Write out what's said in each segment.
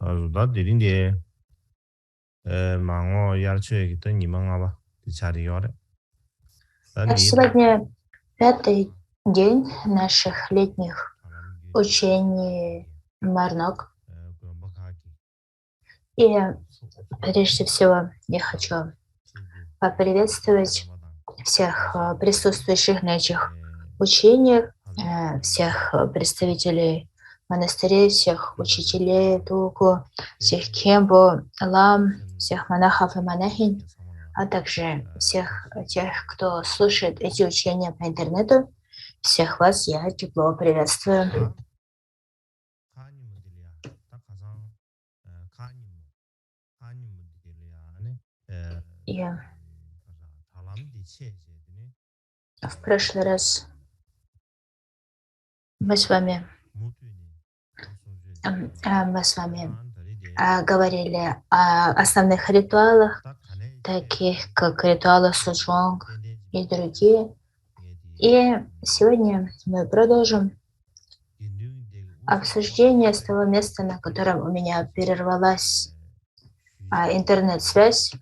da dirinde mango yarche kita nimanga чари йоре. Сегодня пятый день наших летних учений Марнок. И прежде всего я хочу поприветствовать всех присутствующих на этих учениях, всех представителей монастырей, всех учителей Туку, всех кембу, лам, всех монахов и монахинь, а также всех тех, кто слушает эти учения по интернету. Всех вас я тепло приветствую. И в прошлый раз мы с вами говорили о основных ритуалах, таких как ритуалы суджонг и другие. И сегодня мы продолжим обсуждение с того места, на котором у меня прервалась интернет-связь,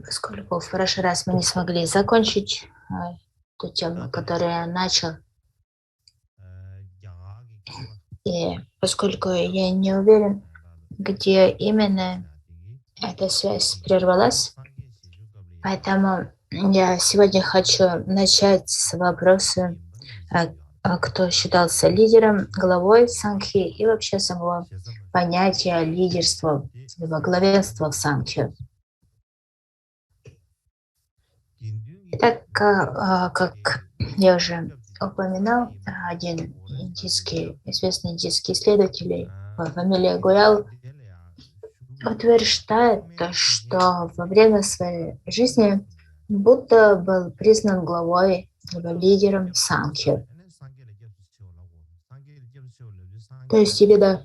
поскольку в прошлый раз мы не смогли закончить ту тему, которую я начал. И поскольку я не уверен, где именно эта связь прервалась, поэтому я сегодня хочу начать с вопроса, кто считался лидером, главой Сангхи и вообще самого понятия лидерства, либо главенства в Сангхи. Итак, как я уже упоминал, один известный индийский исследователь по фамилии Гоял утверждает, что во время своей жизни Будда был признан главой либо лидером Сангхи. То есть именно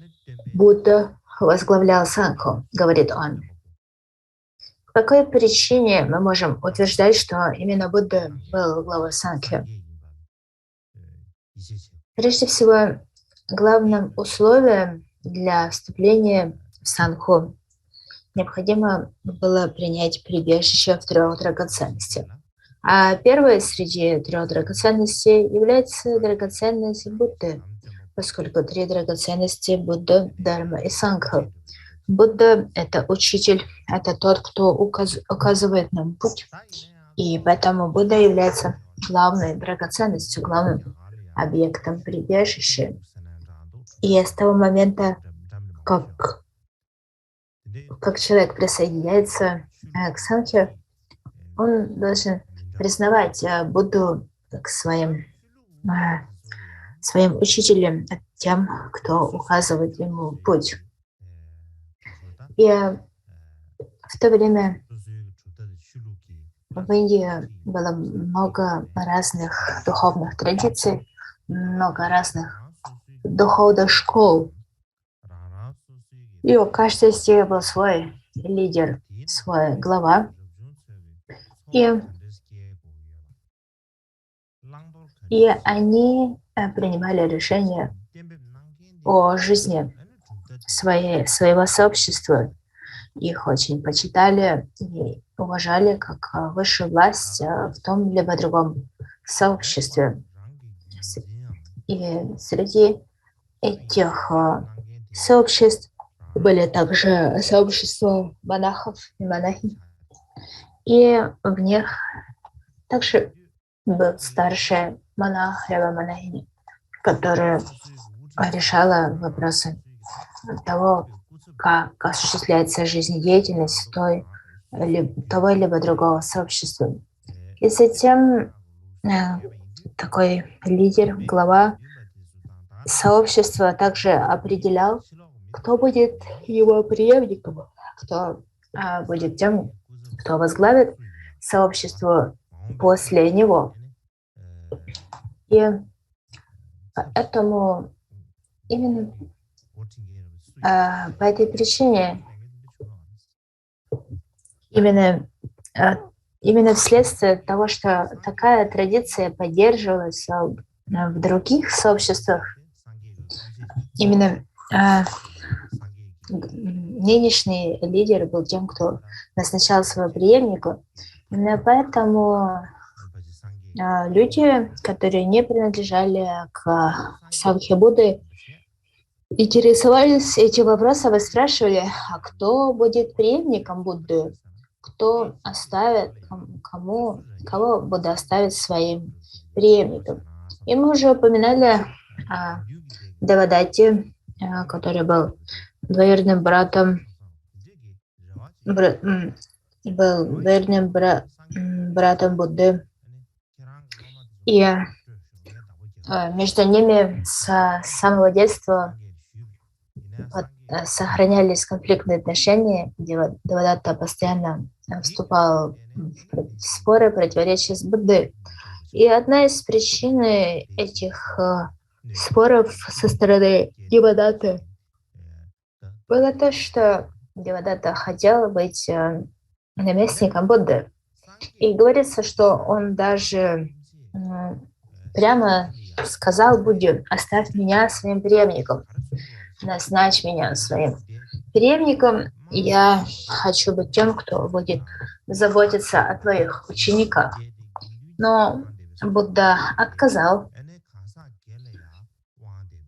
Будда возглавлял Сангху, говорит он. По какой причине мы можем утверждать, что именно Будда был главой Сангхи? Прежде всего, главным условием для вступления в Сангху необходимо было принять прибежище в 3 драгоценностях. А первой среди 3 драгоценностей является драгоценность Будды, поскольку 3 драгоценности — Будда, Дharma и Сангха. Будда — это учитель, это тот, кто указывает нам путь. И поэтому Будда является главной драгоценностью, главным объектом прибежища. И с того момента, как человек присоединяется к Сангхе, он должен признавать Будду как своим учителем, тем, кто указывает ему путь. И в то время в Индии было много разных духовных традиций, много разных духовных школ. И у каждой из них был свой лидер, свой глава. И они принимали решения о жизни своего сообщества. Их очень почитали и уважали как высшую власть в том либо другом сообществе. И среди этих сообществ были также сообщества монахов и монахинь. И в них также был старший монах либо монахиня, которая решала вопросы того, как осуществляется жизнедеятельность того либо другого сообщества. И затем такой лидер, глава сообщества также определял, кто будет его преемником, кто будет тем, кто возглавит сообщество после него. И поэтому именно по этой причине, именно вследствие того, что такая традиция поддерживалась в других сообществах, именно нынешний лидер был тем, кто назначал своего преемника. Именно поэтому люди, которые не принадлежали к Сангхе Будды, интересовались этим вопросом и спрашивали, а кто будет преемником Будды, кто оставит, кого Будда оставит своим преемником. И мы уже упоминали о Девадатте, который был двоюродным братом братом Будды. И между ними с самого детства сохранялись конфликтные отношения. Девадатта постоянно вступал в споры, противоречия с Буддой. И одна из причин этих споров со стороны Девадатты было то, что Девадатта хотел быть наместником Будды. И говорится, что он даже прямо сказал Будде: «Оставь меня своим преемником, назначь меня своим преемником. Я хочу быть тем, кто будет заботиться о твоих учениках». Но Будда отказал,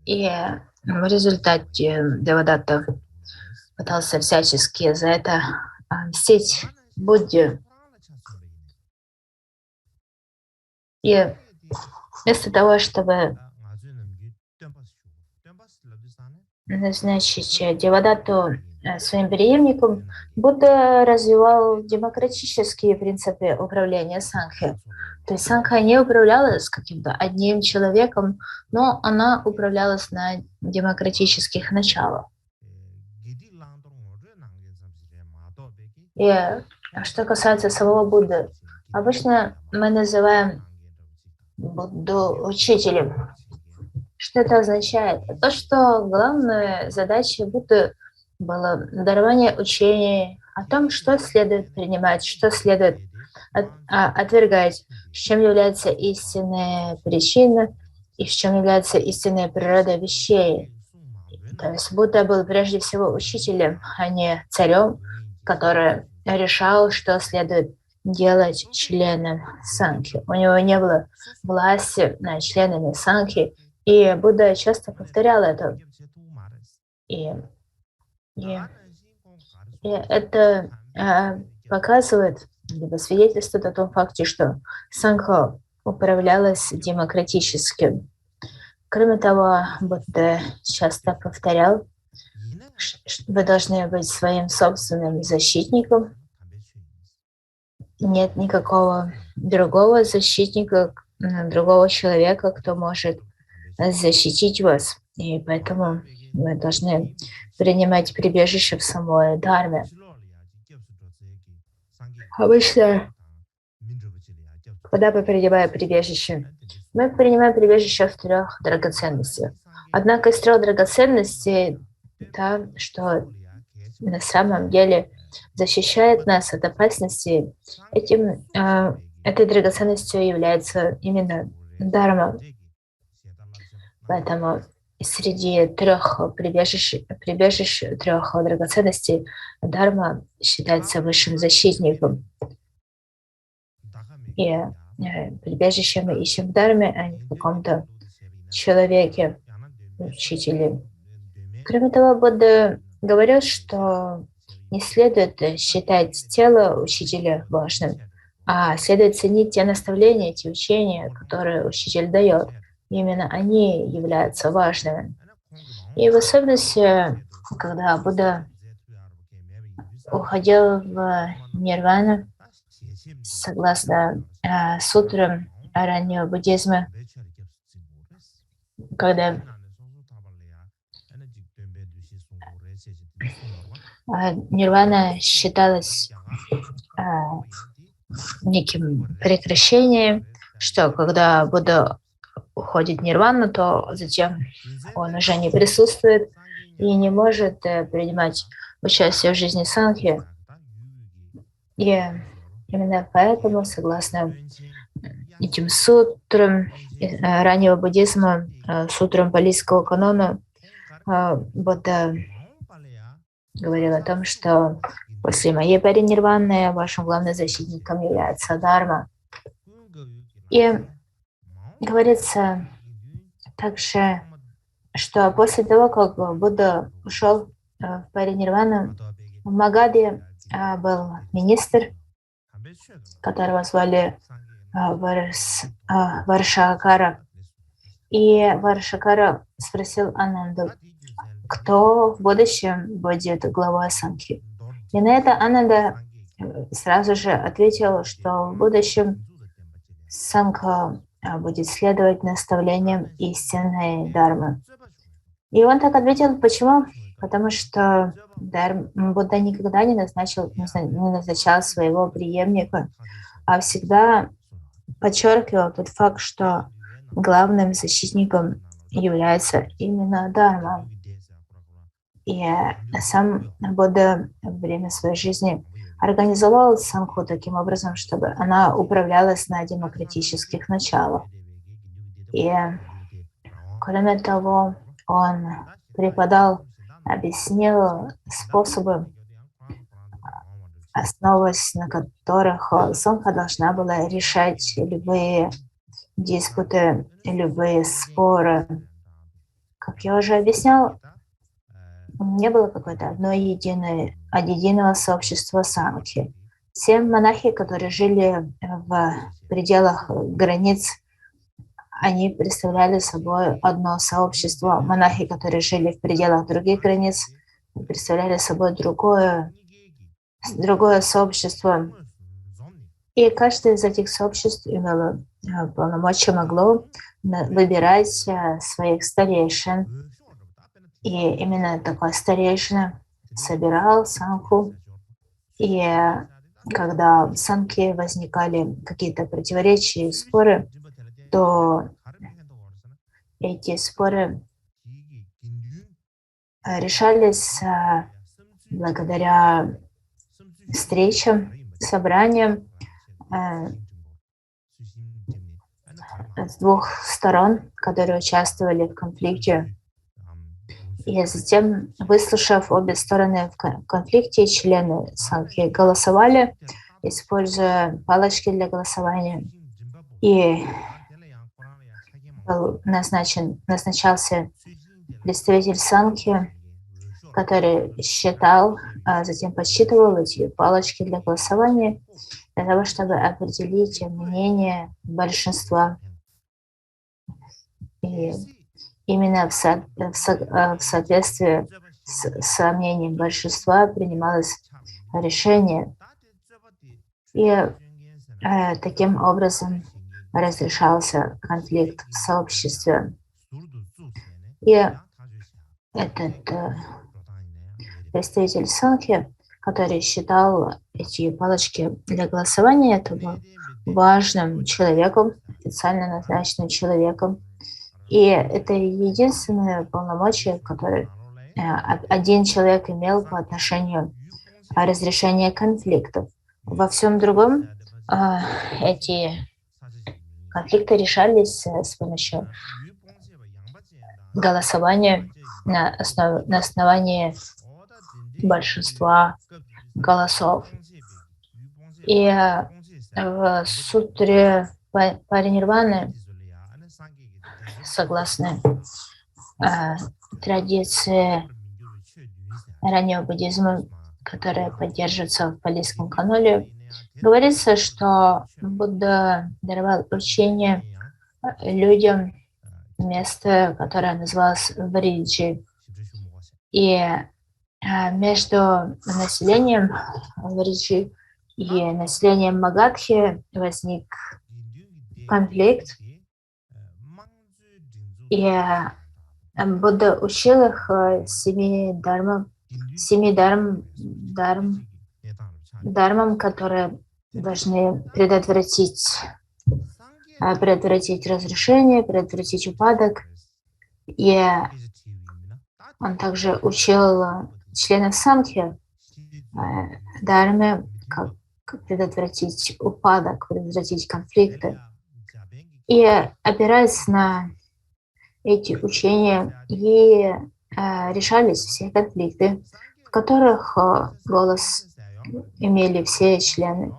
и в результате Девадатта пытался всячески за это мстить Будде. И вместо того, чтобы назначить Девадатту своим преемником, Будда развивал демократические принципы управления Сангхой. То есть Сангха не управлялась каким-то одним человеком, но она управлялась на демократических началах. И что касается самого Будды, обычно мы называем Будду учителем. Что это означает? То, что главная задача Будды было дарование учения о том, что следует принимать, что следует отвергать, в чем является истинная причина и в чем является истинная природа вещей. То есть Будда был прежде всего учителем, а не царем, который решал, что следует делать членам Сангхи. У него не было власти над членами Сангхи, и Будда часто повторял это. И это показывает, либо свидетельствует о том факте, что Сангха управлялась демократически. Кроме того, Будда часто повторял, что вы должны быть своим собственным защитником. Нет никакого другого защитника, другого человека, кто может защитить вас. И поэтому вы должны принимать прибежище в самой Дхарме. Обычно, когда мы принимаем прибежище, мы принимаем прибежище в 3 драгоценностях. Однако из 3 драгоценностей то, что на самом деле защищает нас от опасности, этой драгоценностью является именно Дхарма. Поэтому среди 3 прибежищ 3 драгоценностей Дхарма считается высшим защитником. И прибежище мы ищем в Дхарме, а не в каком-то человеке, учителе. Кроме того, Будда говорил, что не следует считать тело учителя важным, а следует ценить те наставления, те учения, которые учитель дает. Именно они являются важными. И в особенности, когда Будда уходил в нирвану, согласно сутрам раннего буддизма, когда нирвана считалась неким прекращением, что когда Будда уходит в нирвану, то затем он уже не присутствует и не может принимать участие в жизни Сангхи. И именно поэтому, согласно этим сутрам раннего буддизма, сутрам палийского канона, Будда говорил о том, что после моей паринирваны вашим главным защитником является Дharma. И говорится также, что после того, как Будда ушел в паринирвану, в Магаде был министр, которого звали Варшакара. И Варшакара спросил Ананду, кто в будущем будет главой Санхи. И на это Ананда сразу же ответил, что в будущем Сангха будет следовать наставлениям истинной Дharмы. И он так ответил, почему? Потому что Будда никогда не назначал своего преемника, а всегда подчеркивал тот факт, что главным защитником является именно Дharma. И сам Будда во время своей жизни организовал Сангху таким образом, чтобы она управлялась на демократических началах. И кроме того, он преподал, объяснил способы, основываясь на которых Сангха должна была решать любые диспуты, любые споры. Как я уже объяснял, не было какой-то единого сообщества Сангхи. Все монахи, которые жили в пределах границ, они представляли собой одно сообщество. Монахи, которые жили в пределах других границ, представляли собой другое сообщество. И каждое из этих сообществ имело полномочия, могло выбирать своих старейшин. И именно такой старейшина собирал Сангху. И когда в Сангхе возникали какие-то противоречия и споры, то эти споры решались благодаря встречам, собраниям с двух сторон, которые участвовали в конфликте. И затем, выслушав обе стороны в конфликте, члены Сангхи голосовали, используя палочки для голосования. И назначался представитель Сангхи, который считал, а затем подсчитывал эти палочки для голосования для того, чтобы определить мнение большинства. И именно в соответствии с мнением большинства принималось решение. И таким образом разрешался конфликт в сообществе. И этот представитель Сангхи, который считал эти палочки для голосования, это был важным человеком, официально назначенным человеком. И это единственное полномочие, которое один человек имел по отношению разрешения конфликтов. Во всем другом эти конфликты решались с помощью голосования на основании большинства голосов. И в сутре Паринирваны, согласно традиции раннего буддизма, которая поддерживается в палийском каноне, говорится, что Будда даровал учение людям место, которое называлось Вриджи. И между населением Вриджи и населением Магадхи возник конфликт. И Будда учил их семи дармам, которые должны предотвратить разрушение, предотвратить упадок. И он также учил членов Сангхи дарме, как предотвратить упадок, предотвратить конфликты. И опираясь на эти учения и решались все конфликты, в которых голос имели все члены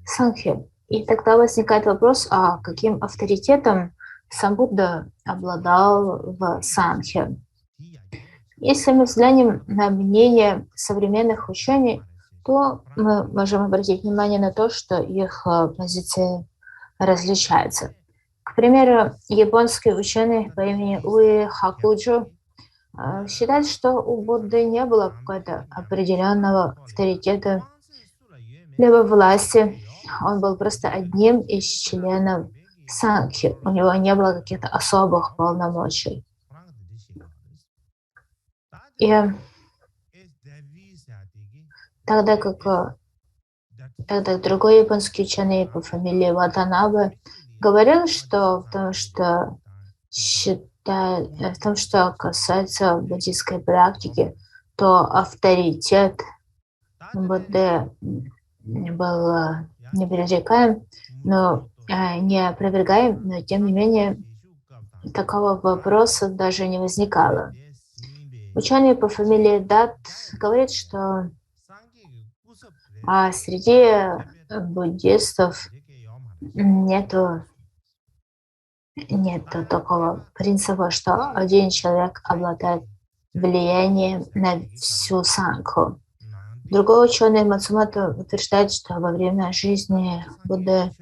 Санхи. И тогда возникает вопрос, а каким авторитетом сам Будда обладал в Санхе? Если мы взглянем на мнение современных ученых, то мы можем обратить внимание на то, что их позиции различаются. К примеру, японский ученый по имени Уи Хакуджо считает, что у Будды не было какого-то определенного авторитета либо власти. Он был просто одним из членов Сангхи. У него не было каких-то особых полномочий. И тогда как другой японский ученый по фамилии Ватанабе говорил, что в том, что касается буддийской практики, то авторитет Будды был непререкаем, но не опровергаем, но тем не менее такого вопроса даже не возникало. Ученый по фамилии Дат говорит, что среди буддистов нету такого принципа, что один человек обладает влиянием на всю сангху. Другой ученый Мацумото утверждает, что во время жизни Будды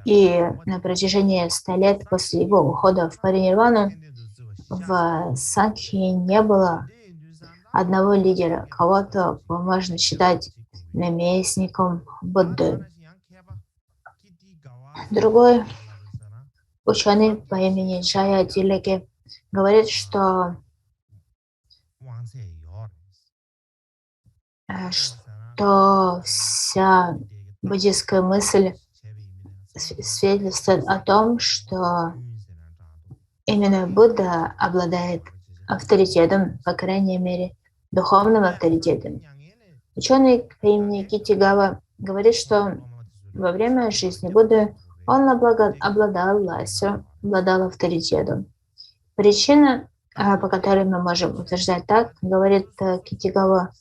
и на протяжении 100 лет после его ухода в паринирвану в сангхе не было одного лидера, кого-то можно считать наместником Будды. Другой ученый по имени Джая Дилеке говорит, что вся буддийская мысль свидетельствует о том, что именно Будда обладает авторитетом, по крайней мере, духовным авторитетом. Ученый по имени Китигава говорит, что во время жизни Будды он обладал властью, обладал авторитетом. Причина, по которой мы можем утверждать так, говорит Китигава,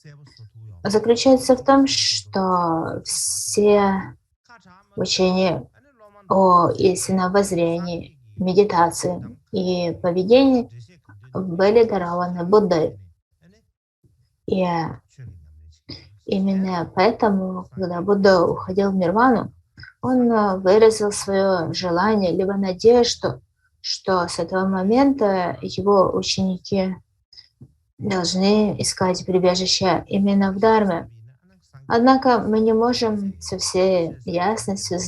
заключается в том, что все учения о истинном воззрении, медитации и поведении были дарованы Буддой. И именно поэтому, когда Будда уходил в нирвану, он выразил свое желание, либо надежду, что с этого момента его ученики должны искать прибежище именно в Дharме. Однако мы не можем со всей ясностью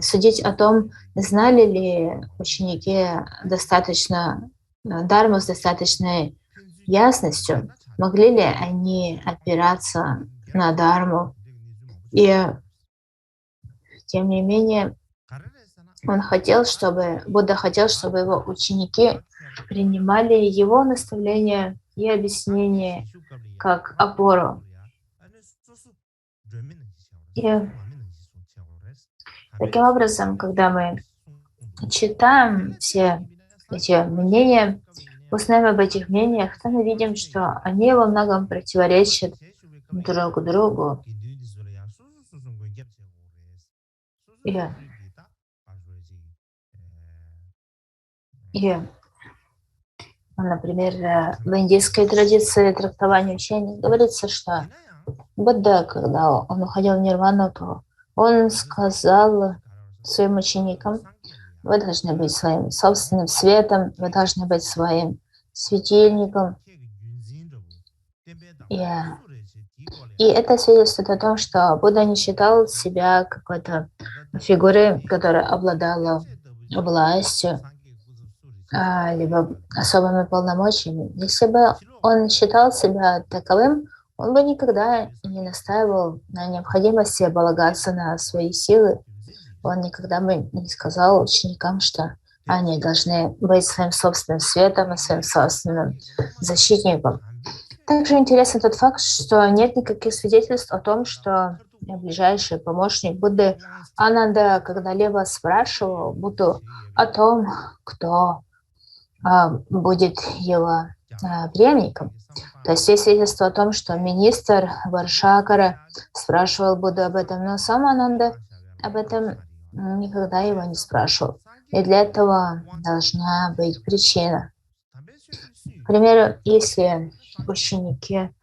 судить о том, знали ли ученики достаточно Дharму с достаточной ясностью, могли ли они опираться на Дharму. И тем не менее, Будда хотел, чтобы его ученики принимали его наставления и объяснения как опору. И таким образом, когда мы читаем все эти мнения, узнаем об этих мнениях, то мы видим, что они во многом противоречат друг другу. Например, в индийской традиции трактования учений говорится, что Будда, когда он уходил в нирвану, то он сказал своим ученикам: вы должны быть своим собственным светом, вы должны быть своим светильником. И это свидетельствует о том, что Будда не считал себя какой-то фигурой, которая обладала властью, либо особыми полномочиями. Если бы он считал себя таковым, он бы никогда не настаивал на необходимости полагаться на свои силы. Он никогда бы не сказал ученикам, что они должны быть своим собственным светом и своим собственным защитником. Также интересен тот факт, что нет никаких свидетельств о том, что ближайший помощник Будды Ананда когда-либо спрашивал Будду о том, кто будет его преемником. То есть есть свидетельство о том, что министр Варшакара спрашивал Будду об этом, но сам Ананда об этом никогда его не спрашивал. И для этого должна быть причина. К примеру, если ученики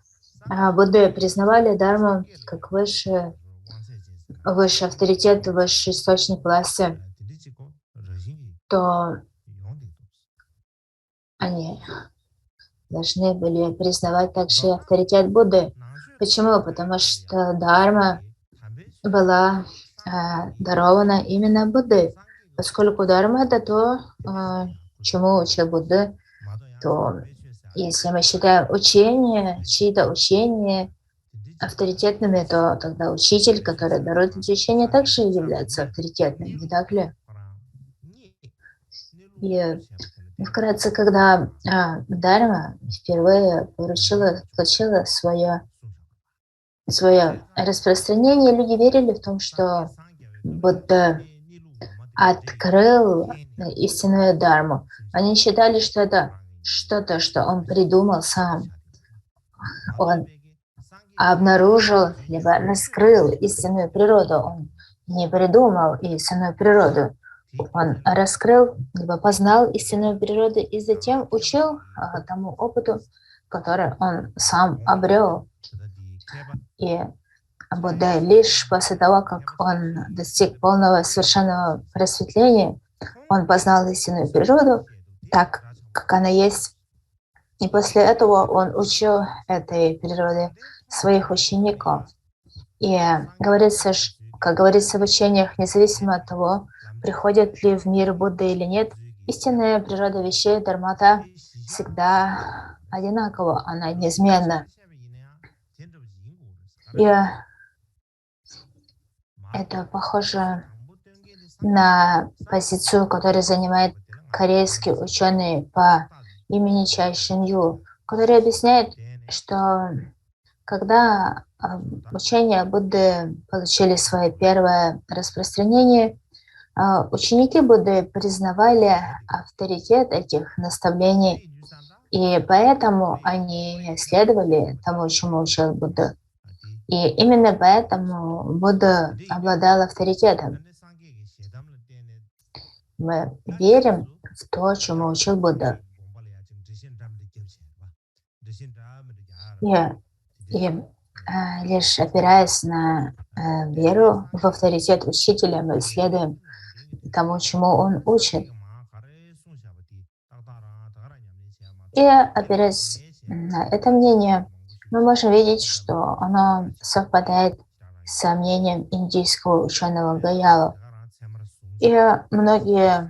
Будды признавали Дharму как высший авторитет, высший источник власти, то они должны были признавать также и авторитет Будды. Почему? Потому что Дharма была дарована именно Будды. Поскольку Дharma — это то, чему учил Будда, то если мы считаем чьи-то учения авторитетными, то тогда учитель, который дарует эти учения, также является авторитетным, не так ли? И вкратце, когда Дharma впервые получила свое распространение, люди верили в том, что Будда открыл истинную Дharму. Они считали, что это что-то, что он придумал сам. Он обнаружил, либо раскрыл истинную природу. Он не придумал истинную природу. Он раскрыл, либо познал истинную природу и затем учил тому опыту, который он сам обрел. И Будда лишь после того, как он достиг полного совершенного просветления, он познал истинную природу так, как она есть. И после этого он учил этой природе своих учеников. И говорится, как говорится в учениях, независимо от того, приходит ли в мир Будда или нет, истинная природа вещей Дharmata всегда одинакова, она неизменна. И это похоже на позицию, которую занимает корейский ученый по имени Чай Шин Ю, который объясняет, что когда учения Будды получили свое первое распространение, ученики Будды признавали авторитет этих наставлений, и поэтому они следовали тому, чему учил Будда. И именно поэтому Будда обладал авторитетом. Мы верим в то, чему учил Будда. И лишь опираясь на веру в авторитет учителя, мы следуем тому, чему он учит. И опираясь на это мнение, мы можем видеть, что оно совпадает с мнением индийского ученого Гаяло. И многие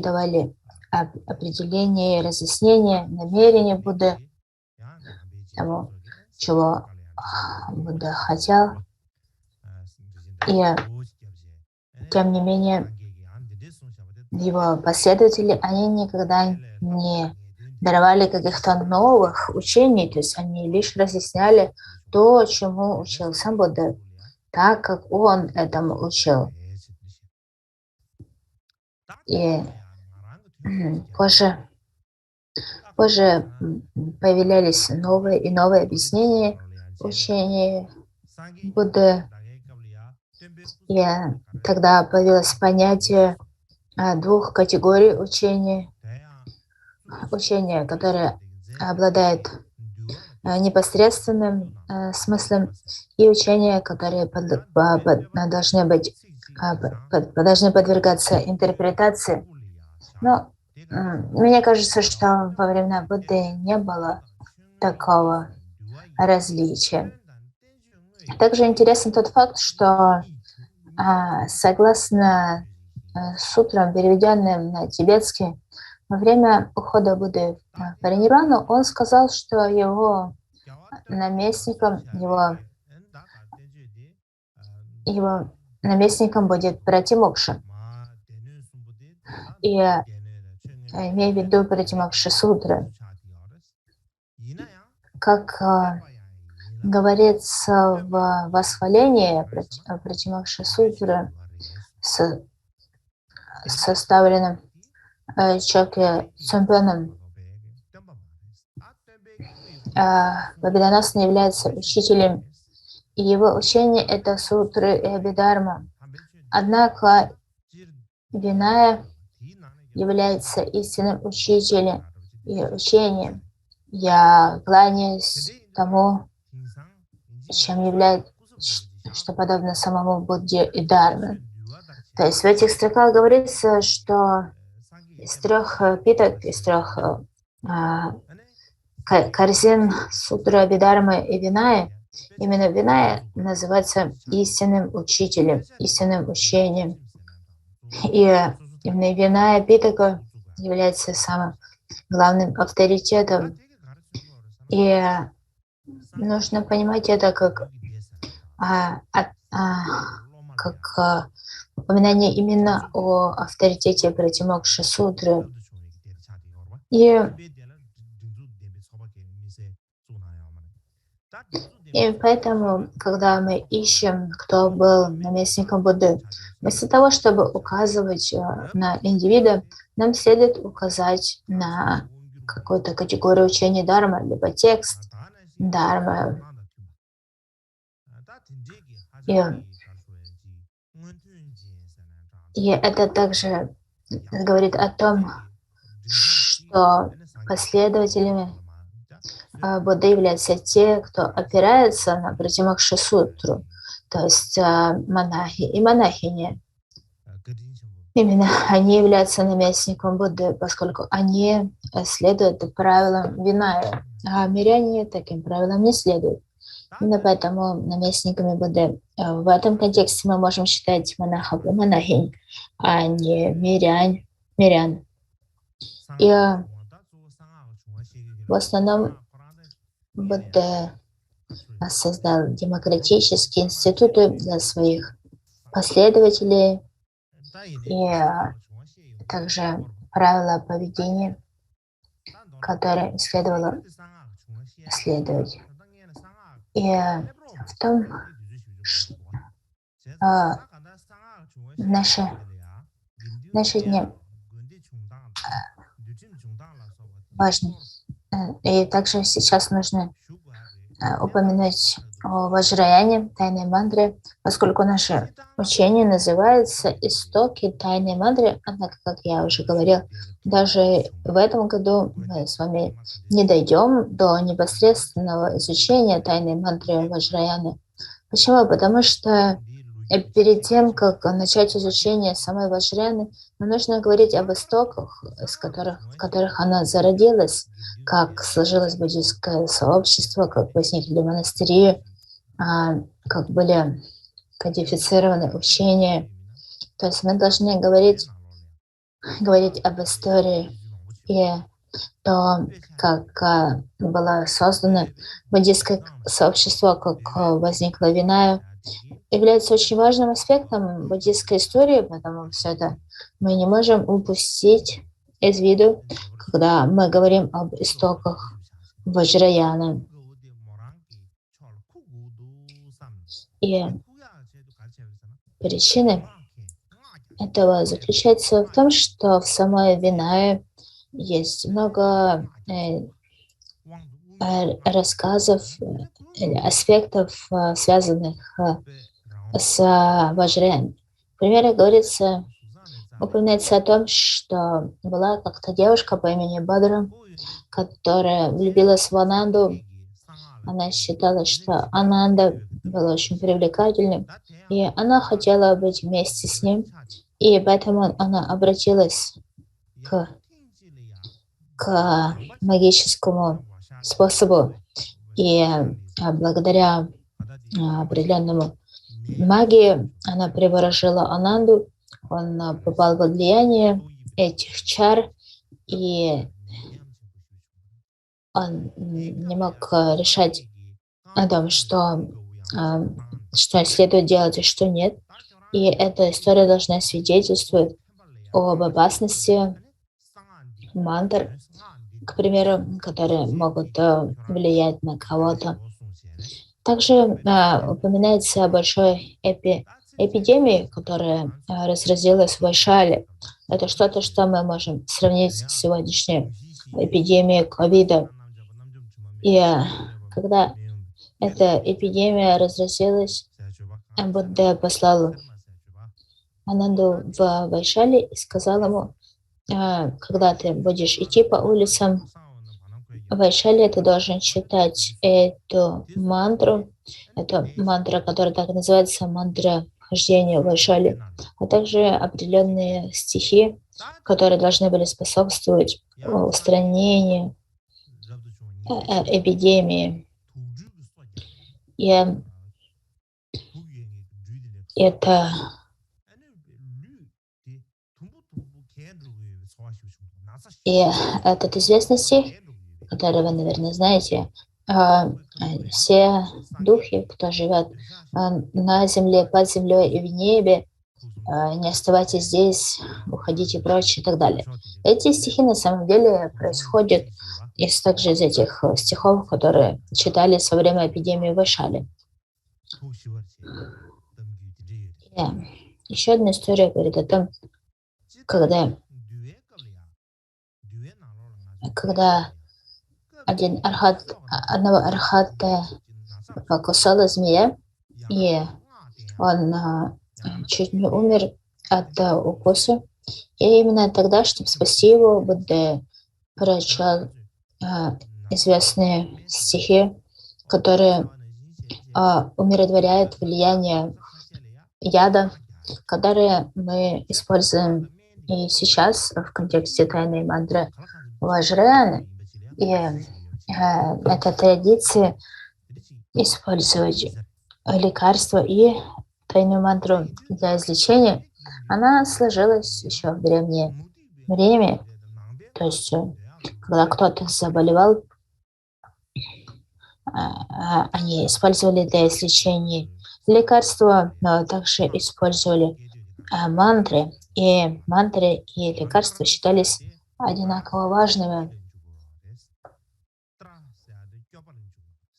давали определение и разъяснение намерения Будды, того, чего Будда хотел. И тем не менее, его последователи, они никогда не даровали каких-то новых учений, то есть они лишь разъясняли то, чему учил сам Будда, так как он этому учил. И позже появлялись новые и новые объяснения учения Будды. И тогда появилось понятие двух категорий учения. Учение, которое обладает непосредственным смыслом, и учения, которые должны подвергаться интерпретации. Но мне кажется, что во времена Будды не было такого различия. Также интересен тот факт, что согласно сутрам, переведенным на тибетский, во время ухода Будды в Паринирвану он сказал, что его наместником будет Пратимокша. И имея в виду Пратимокша сутры, как говорится в восхвалении Пратимокша сутры, составленном Чокья Цумпёном. Победоносный является учителем, и его учение — это сутры и Абхидхарма. Однако Виная является истинным учителем и учением. Я кланяюсь тому, чем является, что подобно самому Будде и Дharме. То есть в этих строках говорится, что из 3 питок, из 3 корзин сутры Абхидхармы и Виная, именно Виная называется истинным учителем, истинным учением. И именно Виная Питака является самым главным авторитетом. И нужно понимать это как упоминание именно о авторитете Пратимокша сутры. И поэтому, когда мы ищем, кто был наместником Будды, вместо того, чтобы указывать на индивида, нам следует указать на какую-то категорию учения Дharma, либо текст Дharma. И это также говорит о том, что последователями Будды являются те, кто опирается на Пратимокша сутру, то есть монахи и монахини. Именно они являются наместником Будды, поскольку они следуют правилам Виная, а миряне таким правилам не следуют. Именно поэтому наместниками Будды в этом контексте мы можем считать монахов и монахинь, а не мирян. И в основном Будда создал демократические институты для своих последователей и также правила поведения, которые следовало следовать. И в том, что наши дни важны. И также сейчас нужно упомянуть о Ваджраяне, тайной мантре, поскольку наше учение называется «Истоки тайной мантры», однако, как я уже говорил, даже в этом году мы с вами не дойдем до непосредственного изучения тайной мантры Ваджраяны. Почему? Потому что перед тем, как начать изучение самой Ваджраяны, нам нужно говорить об истоках, в которых она зародилась, как сложилось буддийское сообщество, как возникли монастыри, как были кодифицированы учения. То есть мы должны говорить об истории и то, как было создано буддийское сообщество, как возникла Виная, является очень важным аспектом буддийской истории, потому что это мы не можем упустить из виду, когда мы говорим об истоках Ваджраяны. И причина этого заключается в том, что в самой Винае есть много рассказов, аспектов, связанных с Ваджраяной. В примере упоминается о том, что была как-то девушка по имени Бадра, которая влюбилась в Ананду. Она считала, что Ананда был очень привлекательным, и она хотела быть вместе с ним, и поэтому она обратилась к магическому способу, и благодаря определенному магии она приворожила Ананду, он попал под влияние этих чар, и он не мог решать о том, что следует делать и что нет. И эта история должна свидетельствовать об опасности мантр, к примеру, которые могут влиять на кого-то. Также упоминается большой эпидемии, которая разразилась в Вайшале. Это что-то, что мы можем сравнить с сегодняшней эпидемией ковида. И когда эта эпидемия разразилась, Будда послал Ананду в Вайшали и сказал ему, когда ты будешь идти по улицам Вайшали, ты должен читать эту мантру. Это мантра, которая так и называется, мантра вхождения в Вайшали, а также определенные стихи, которые должны были способствовать устранению эпидемии. И это этот известный стих, который вы, наверное, знаете, все духи, кто живет на земле, под землей и в небе, не оставайтесь здесь, уходите прочь и так далее. Эти стихи на самом деле происходят также из этих стихов, которые читались во время эпидемии в Вайшали. Еще одна история говорит о том, когда одного архата покусала змея, и он чуть не умер от укуса. И именно тогда, чтобы спасти его, Будда прочел известные стихи, которые умиротворяют влияние яда, которые мы используем и сейчас в контексте тайной мантры Вajrayana. И эта традиция использовать лекарства и тайную мантру для излечения, она сложилась еще в древнее время. То есть, когда кто-то заболевал, они использовали для излечения лекарства, но также использовали мантры. И мантры и лекарства считались одинаково важными.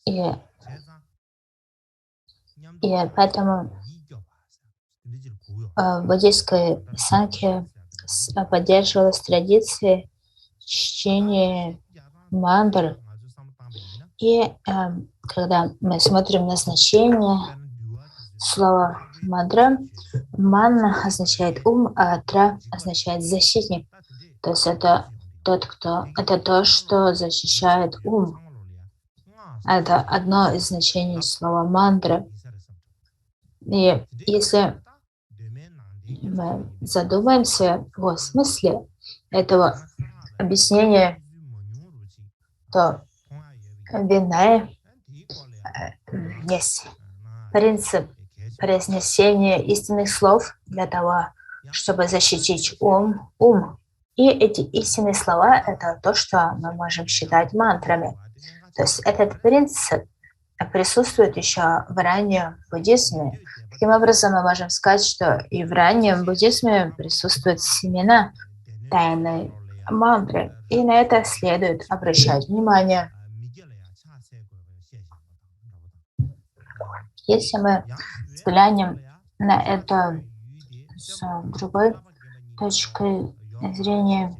И поэтому буддийская санхья поддерживалась традицией чтения мантр. И когда мы смотрим на значение слова мантра, ман означает ум, а тра означает защитник. То есть это то, что защищает ум. Это одно из значений слова мантра. И если мы задумаемся о смысле этого объяснения, то в Винае есть принцип произнесения истинных слов для того, чтобы защитить ум. И эти истинные слова — это то, что мы можем считать мантрами. То есть этот принцип присутствует еще в раннем буддизме. Таким образом, мы можем сказать, что и в раннем буддизме присутствуют семена тайной мантры. И на это следует обращать внимание. Если мы взглянем на это с другой точкой зрения,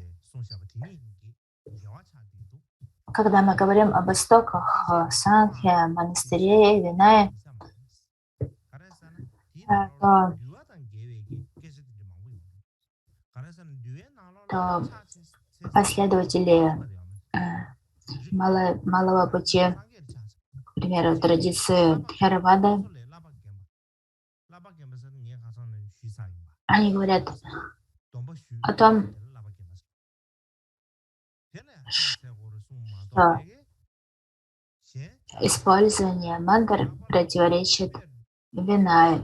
когда мы говорим об истоках санхья, монастырей, Винае, то последователи малого пути, к примеру, традиции Тхеравада, они говорят о том, что использование мантр противоречит Винае.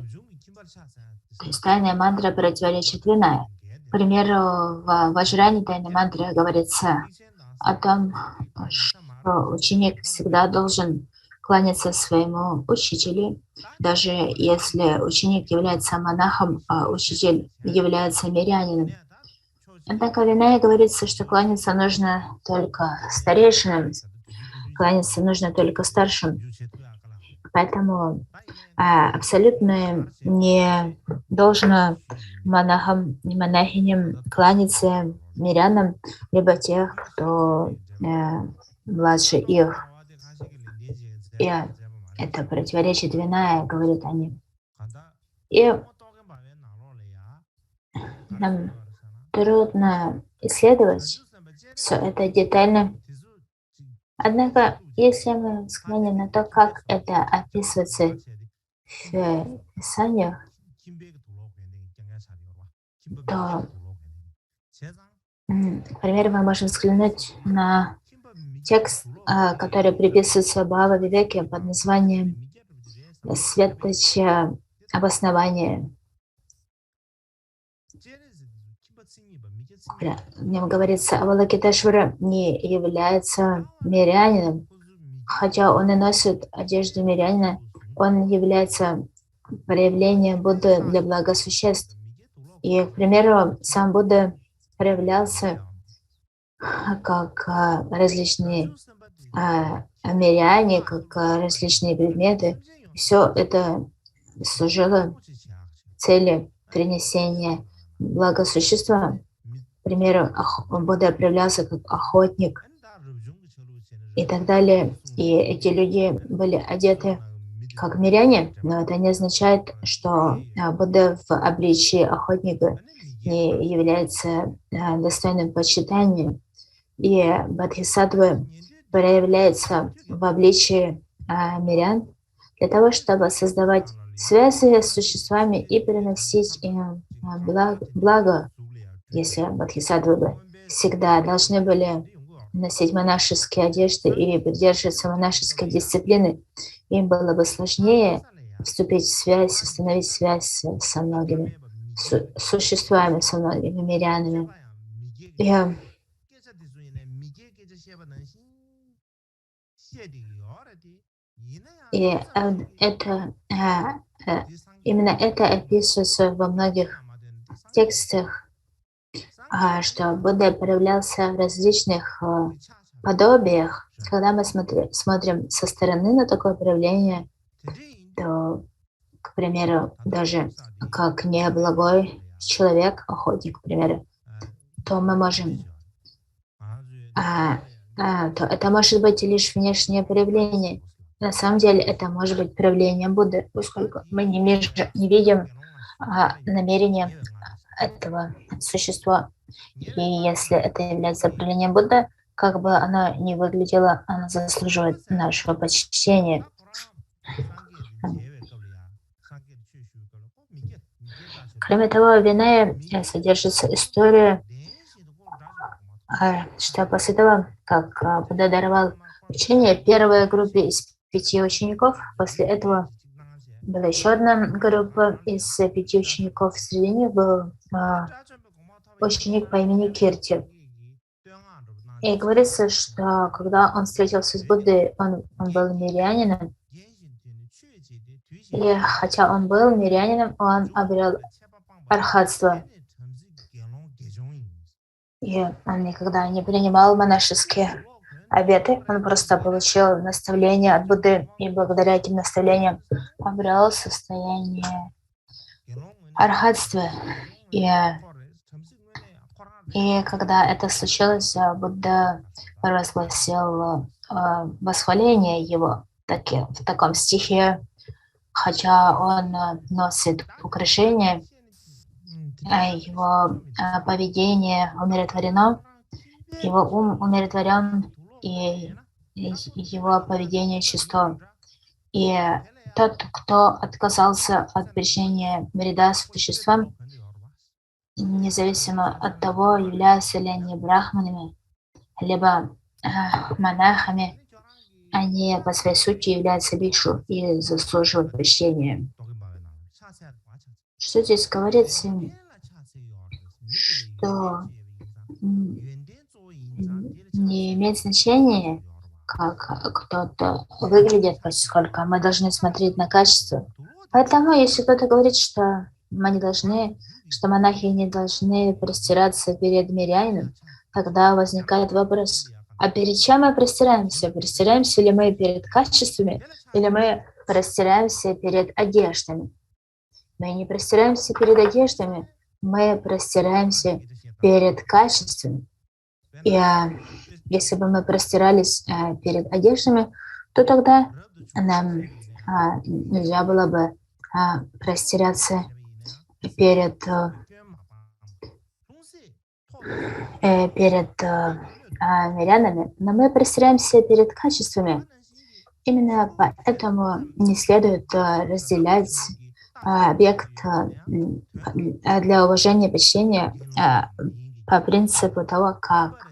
То есть тайная мантра противоречит Винае. К примеру, в Ваджране тайной мантре говорится о том, что ученик всегда должен кланяться своему учителю, даже если ученик является монахом, а учитель является мирянином. Однако в Винае говорится, что кланяться нужно только старейшинам, кланяться нужно только старшим. Поэтому абсолютно не должно монахам и монахиням кланяться мирянам, либо тех, кто младше их. И это противоречит вина, говорят они. И нам трудно исследовать все это детально. Однако, если мы взглянем на то, как это описывается в Писаниях, то, к примеру, мы можем взглянуть на текст, который приписывается Бхава Вивеке под названием «Светоча обоснования». В нем говорится, Авалокитешвара не является мирянином, хотя он и носит одежду мирянина, он является проявлением Будды для блага существ. И, к примеру, сам Будда проявлялся как различные миряне, как различные предметы. Все это служило цели принесения блага существам. К примеру, Будда проявлялся как охотник и так далее. И эти люди были одеты как миряне, но это не означает, что Будда в обличии охотника не является достойным почитания. И Бодхисаттва проявляется в обличии мирян для того, чтобы создавать связи с существами и приносить им благо. Если Бодхисаттвы всегда должны были носить монашеские одежды и придерживаться монашеской дисциплины, им было бы сложнее вступить в связь, установить связь со многими существами, со многими мирянами. И именно это описывается во многих текстах, что Будда проявлялся в различных подобиях. Когда мы смотрим со стороны на такое проявление, то, к примеру, даже как неблагой человек, охотник, к примеру, то мы можем... то это может быть лишь внешнее проявление. На самом деле это может быть проявление Будды, поскольку мы не видим намерения этого существа. И если это является проявлением Будды, как бы оно ни выглядело, оно заслуживает нашего почтения. Кроме того, в Винае содержится история, что после того, как Будда даровал учение первой группе из 5 учеников, после этого была еще одна группа из 5 учеников. Среди них был ученик по имени Кирти. И говорится, что когда он встретился с Буддой, он был мирянином. И хотя он был мирянином, он обрел архатство. И он никогда не принимал монашеские обеты. Он просто получил наставления от Будды, и благодаря этим наставлениям обрел состояние архатства. И когда это случилось, Будда провозгласил восхваление его в таком стихе, хотя он носит украшения, его поведение умиротворено, его ум умиротворен, и его поведение чисто. И тот, кто отказался от причинения вреда существам, независимо от того, являются ли они брахманами, либо монахами, они по своей сути являются бикшу и заслуживают почтения. Что здесь говорится? Что не имеет значения, как кто-то выглядит, поскольку мы должны смотреть на качество. Поэтому, если кто-то говорит, что мы не должны, что монахи не должны простираться перед мирянином, тогда возникает вопрос, а перед чем мы простираемся? Простираемся ли мы перед качествами, или мы простираемся перед одеждами. Мы не простираемся перед одеждами, мы простираемся перед качествами. И если бы мы простирались перед одеждами, то тогда нам нельзя было бы простираться перед мирянами, но мы простираемся перед качествами. Именно поэтому не следует разделять объект для уважения и почтения по принципу того, как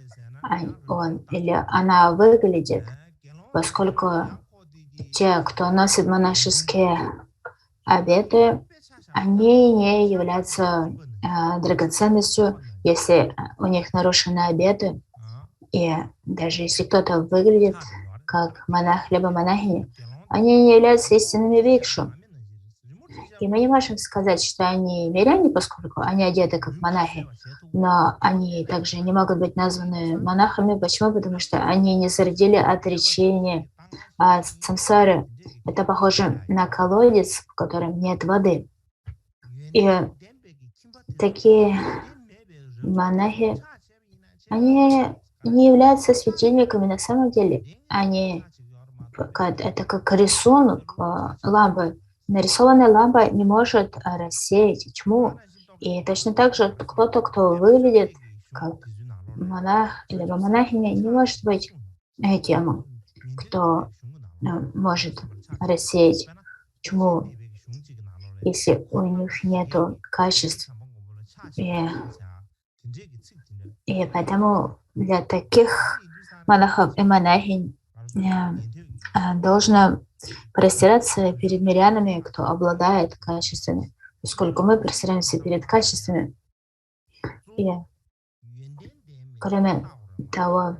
он или она выглядит, поскольку те, кто носит монашеские обеты, они не являются драгоценностью, если у них нарушены обеты. И даже если кто-то выглядит как монах либо монахиня, они не являются истинными викшу. И мы не можем сказать, что они миряне, поскольку они одеты как монахи, но они также не могут быть названы монахами. Почему? Потому что они не зародили отречение от самсары. Это похоже на колодец, в котором нет воды. И такие монахи, они не являются светильниками на самом деле. Это как рисунок лампы. Нарисованная лампа не может рассеять тьму. И точно так же кто-то, кто выглядит как монах или монахиня, не может быть тем, кто может рассеять тьму, если у них нет качеств. И поэтому для таких монахов и монахинь должно простираться перед мирянами, кто обладает качествами, поскольку мы простираемся перед качествами. И кроме того,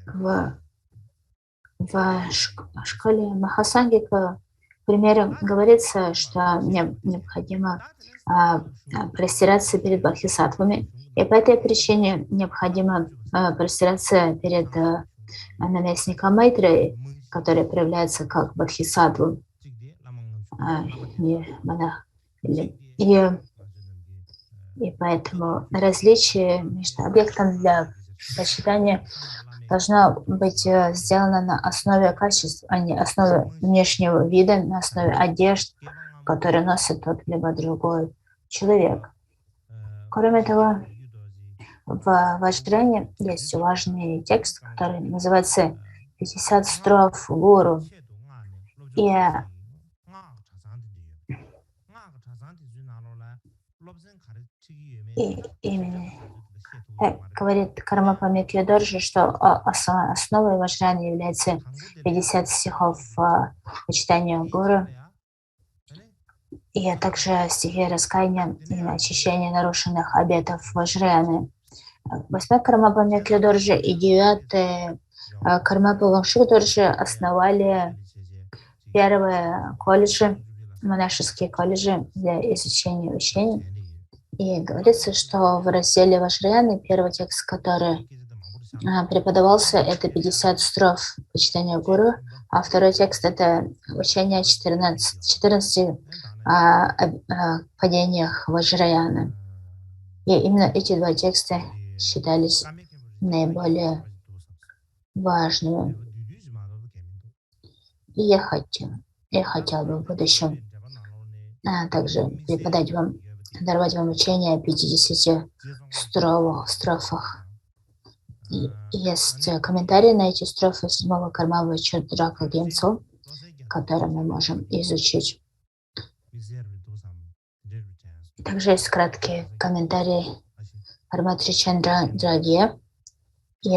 в школе Махасангика, к примеру, говорится, что необходимо простираться перед бодхисаттвами, и по этой причине необходимо простираться перед наместником Майтреи, который проявляется как бодхисаттва, не монах. И поэтому различие между объектом для почитания должно быть сделано на основе качеств, а не основе внешнего вида, на основе одежд, которые носит тот либо другой человек. Кроме того, в Ваджраяне есть важный текст, который называется «50 строф гуру». И именно говорит Кармапа Микьядорджи, что основой Ваджраяна является 50 стихов почитания гуру, и также стихи раскаяния и очищения нарушенных обетов Ваджраяны. 8 Кармапа Микьядорджи и 9 Кармапа Вамшикдорджи основали первые колледжи, монашеские колледжи для изучения учений. И говорится, что в разделе Ваджраяны первый текст, который преподавался, это 50 строф почитания гуру, а второй текст — это учение о 14 падениях Ваджраяны. И именно эти два текста считались наиболее важными. И я хотел бы в будущем также даровать вам учение о 50 строфах. И есть комментарии на эти строфы 7-го Кармава Чудрака Гемцо, которые мы можем изучить. Также есть краткие комментарии Параматри Чандра Драге. И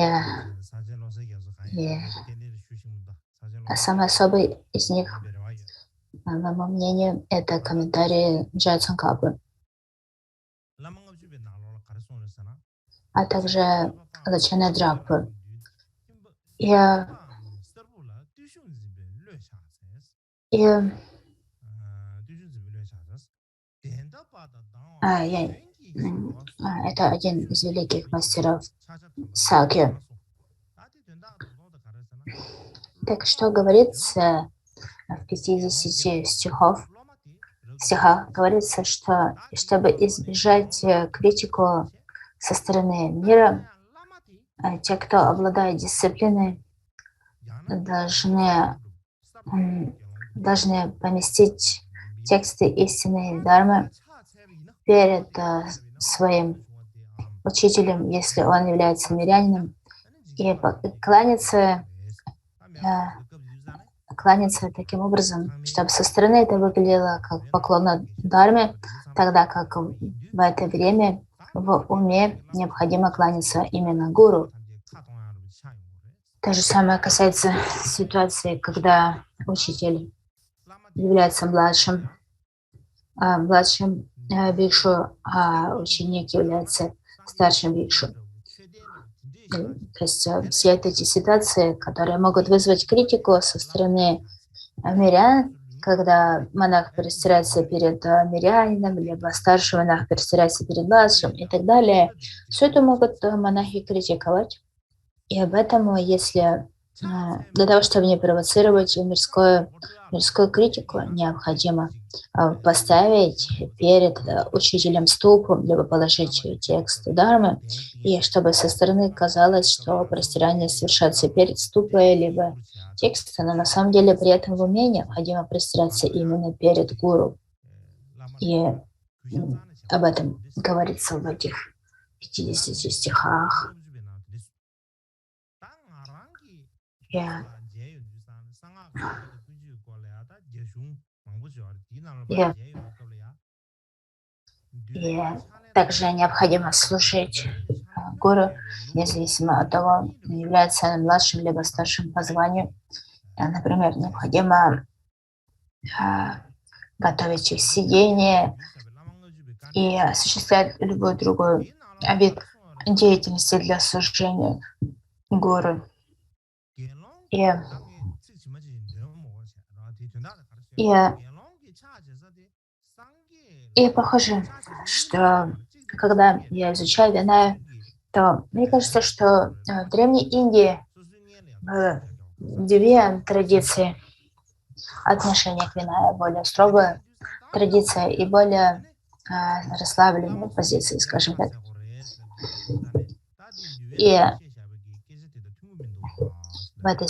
самый особый из них, по моему мнению, это комментарии Джая Цангкапы, а также Лачана Драпы. Это один из великих мастеров Сакья. Так что говорится в 50 стихах, говорится, что чтобы избежать критику со стороны мира, те, кто обладает дисциплиной, должны, м, должны поместить тексты истины и дармы перед своим учителем, если он является мирянином, и кланяться таким образом, чтобы со стороны это выглядело как поклон дарме, тогда как в это время в уме необходимо кланяться именно гуру. То же самое касается ситуации, когда учитель является младшим бикшу, а ученик является старшим бикшу. То есть все эти ситуации, которые могут вызвать критику со стороны мирян, когда монах простирается перед мирянином, либо старший монах простирается перед младшим и так далее, все это могут монахи критиковать. И об этом, если для того, чтобы не провоцировать мирскую критику, необходимо поставить перед учителем ступу, либо положить текст дармы, и чтобы со стороны казалось, что простирание совершается перед ступой, либо текстом, но на самом деле при этом в уме необходимо простираться именно перед гуру. И об этом говорится в этих 50 стихах. И также необходимо слушать гуру, независимо от того, является он младшим либо старшим по званию. Например, необходимо готовить сидение и осуществлять любой другой вид деятельности для служения гуру. И похоже, что когда я изучаю Винаю, то мне кажется, что в Древней Индии было две традиции отношения к Винаю: более строгая традиция и более расслабленная позиция, скажем так. И в этой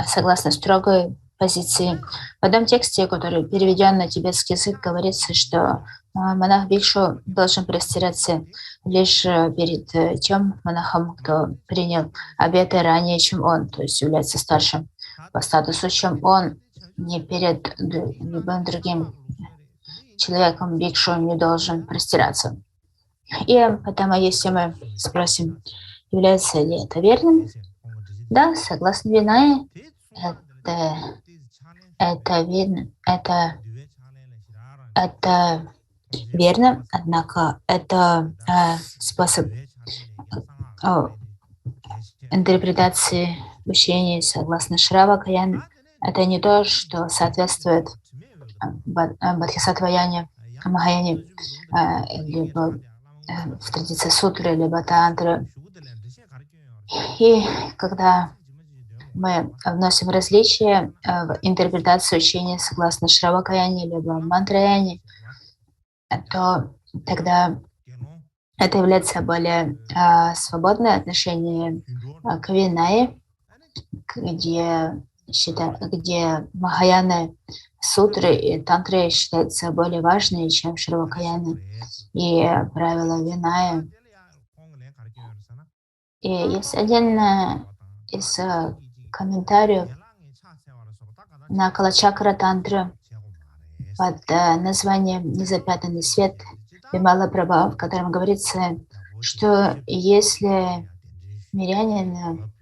согласно строгой позиции, в этом тексте, который переведен на тибетский язык, говорится, что монах Бикшу должен простираться лишь перед тем монахом, кто принял обеты ранее, чем он, то есть является старшим по статусу, чем он, не перед любым другим человеком Бикшу не должен простираться. И потому, если мы спросим, является ли это верным, да, согласно Винае, это верно, однако это способ интерпретации учения согласно Шравакаяне. Это не то, что соответствует Бодхисаттва Махаяне, либо в традиции сутры, либо тантры. И когда мы вносим различия в интерпретацию учения согласно Шравакаяне, либо Мантраяне, то тогда это является более свободное отношение к Винае, где Махаяны сутры и тантры считаются более важными, чем Шравакаяны и правила Винае. И есть один из комментариев на Калачакра тантры под названием «Незапятнанный свет» Вимала Прабхава, в котором говорится, что если мирянин,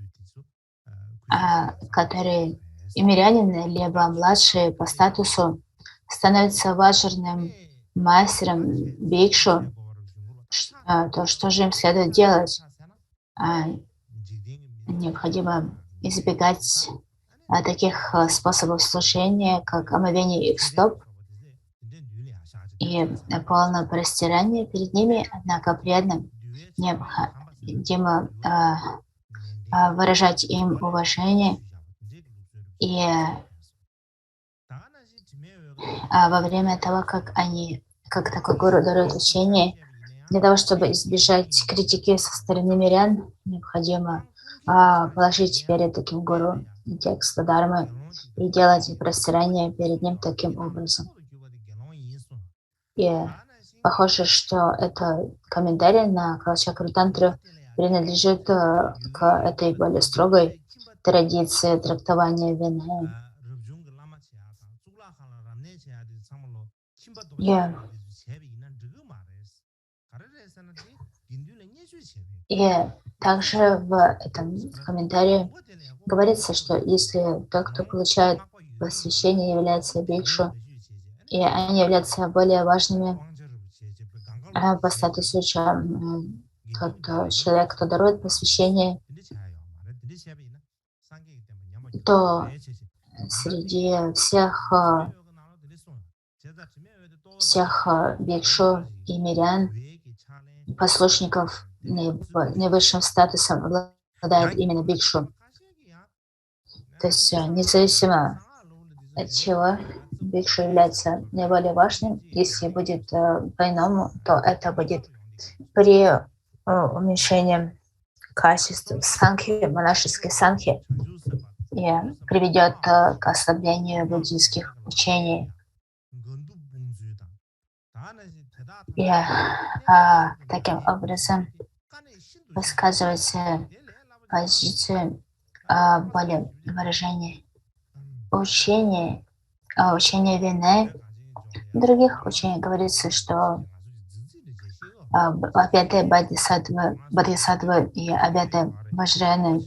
либо младший по статусу, становится важным мастером бикшу, то что же им следует делать? Необходимо избегать таких способов служения, как омовение их стоп и полное простирание перед ними, однако при этом необходимо выражать им уважение. И во время того, как такой гуру дарует учение, для того, чтобы избежать критики со стороны мирян, необходимо положить перед таким гуру текст Дharмы и делать простирание перед ним таким образом. И похоже, что это комментарий на Калачакру Тантру принадлежит к этой более строгой традиции трактования вины. И также в этом комментарии говорится, что если тот, кто получает посвящение, является бикшу, и они являются более важными по статусу, чем тот человек, кто дарует посвящение, то среди всех бикшу и мирян, послушников наивысшим статусом обладает именно бикшу. То есть независимо от чего бикшу является наиболее важным, если будет по-иному, то это будет при уменьшении качества санхи, монашеской санхи, и приведет к ослаблению буддийских учений. И таким образом высказывается позиция более выражения учения вины. В других учениях говорится, что обеты бодхисаттвы и обеты ваджраяны,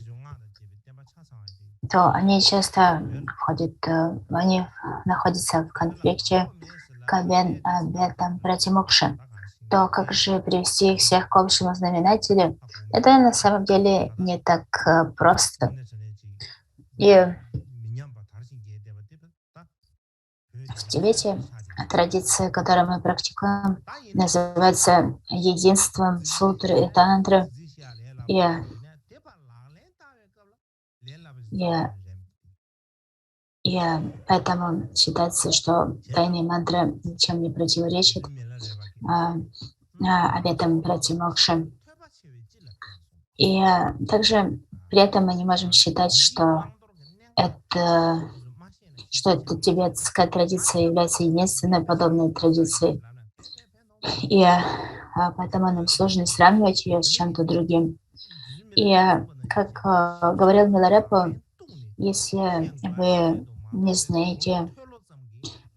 то они часто они находятся в конфликте к обетам пратимокши. То как же привести их всех к общему знаменателю, это на самом деле не так просто. И в Тибете традиция, которую мы практикуем, называется единством сутры и тантры. И поэтому считается, что тайные мантры ничем не противоречат обетам пратимокши. И также при этом мы не можем считать, что эта тибетская традиция является единственной подобной традицией. И поэтому нам сложно сравнивать ее с чем-то другим. И как говорил Миларепа, если вы не знаете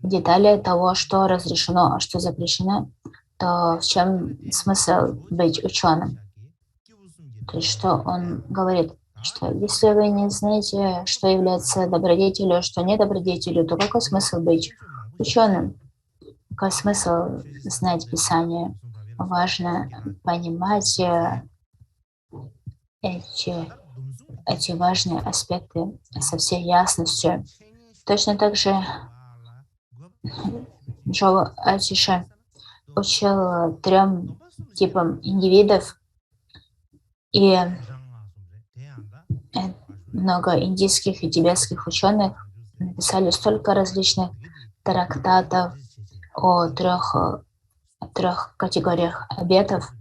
детали того, что разрешено, а что запрещено, то в чем смысл быть ученым? То есть что он говорит, что если вы не знаете, что является добродетелью, а что не добродетелью, то какой смысл быть ученым? Какой смысл знать Писание? Важно понимать эти важные аспекты со всей ясностью. Точно так же Джо Ачиша учил 3 типам индивидов, и много индийских и тибетских ученых написали столько различных трактатов о трех категориях обетов.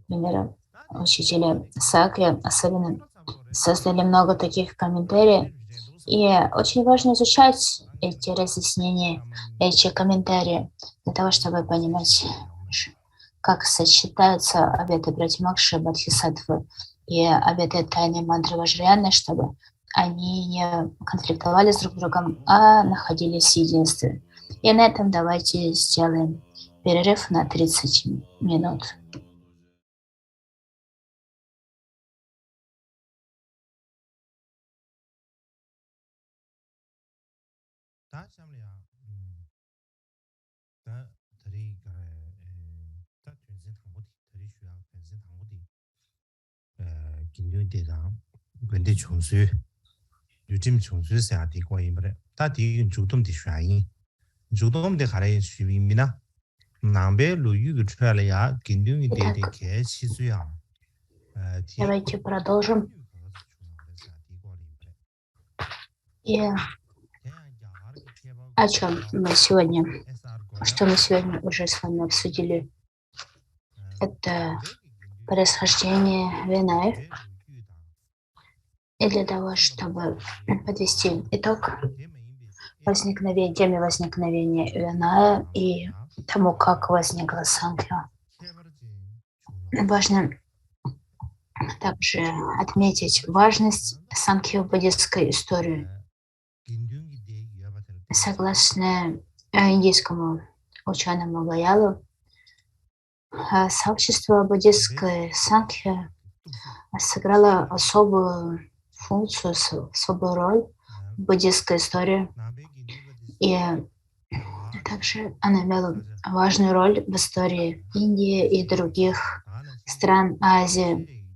Например, учители Сакья особенно создали много таких комментариев. И очень важно изучать эти разъяснения, эти комментарии, для того, чтобы понимать, как сочетаются обеты пратимокши, бодхисаттвы и обеты тайной мантры ваджраяны, чтобы они не конфликтовали с друг другом, а находились в единстве. И на этом давайте сделаем перерыв на 30 минут. Итак, давайте продолжим. И о чем мы сегодня, что мы сегодня уже с вами обсудили, это происхождение Винаев. И для того, чтобы подвести итог теме возникновения Виная и тому, как возникла Санхья, важно также отметить важность санкхьо-буддистской истории. Согласно индийскому ученому Лоялу, сообщество буддистской Санкхья сыграло особую функцию, особую роль в буддистской истории. И также она имела важную роль в истории Индии и других стран Азии.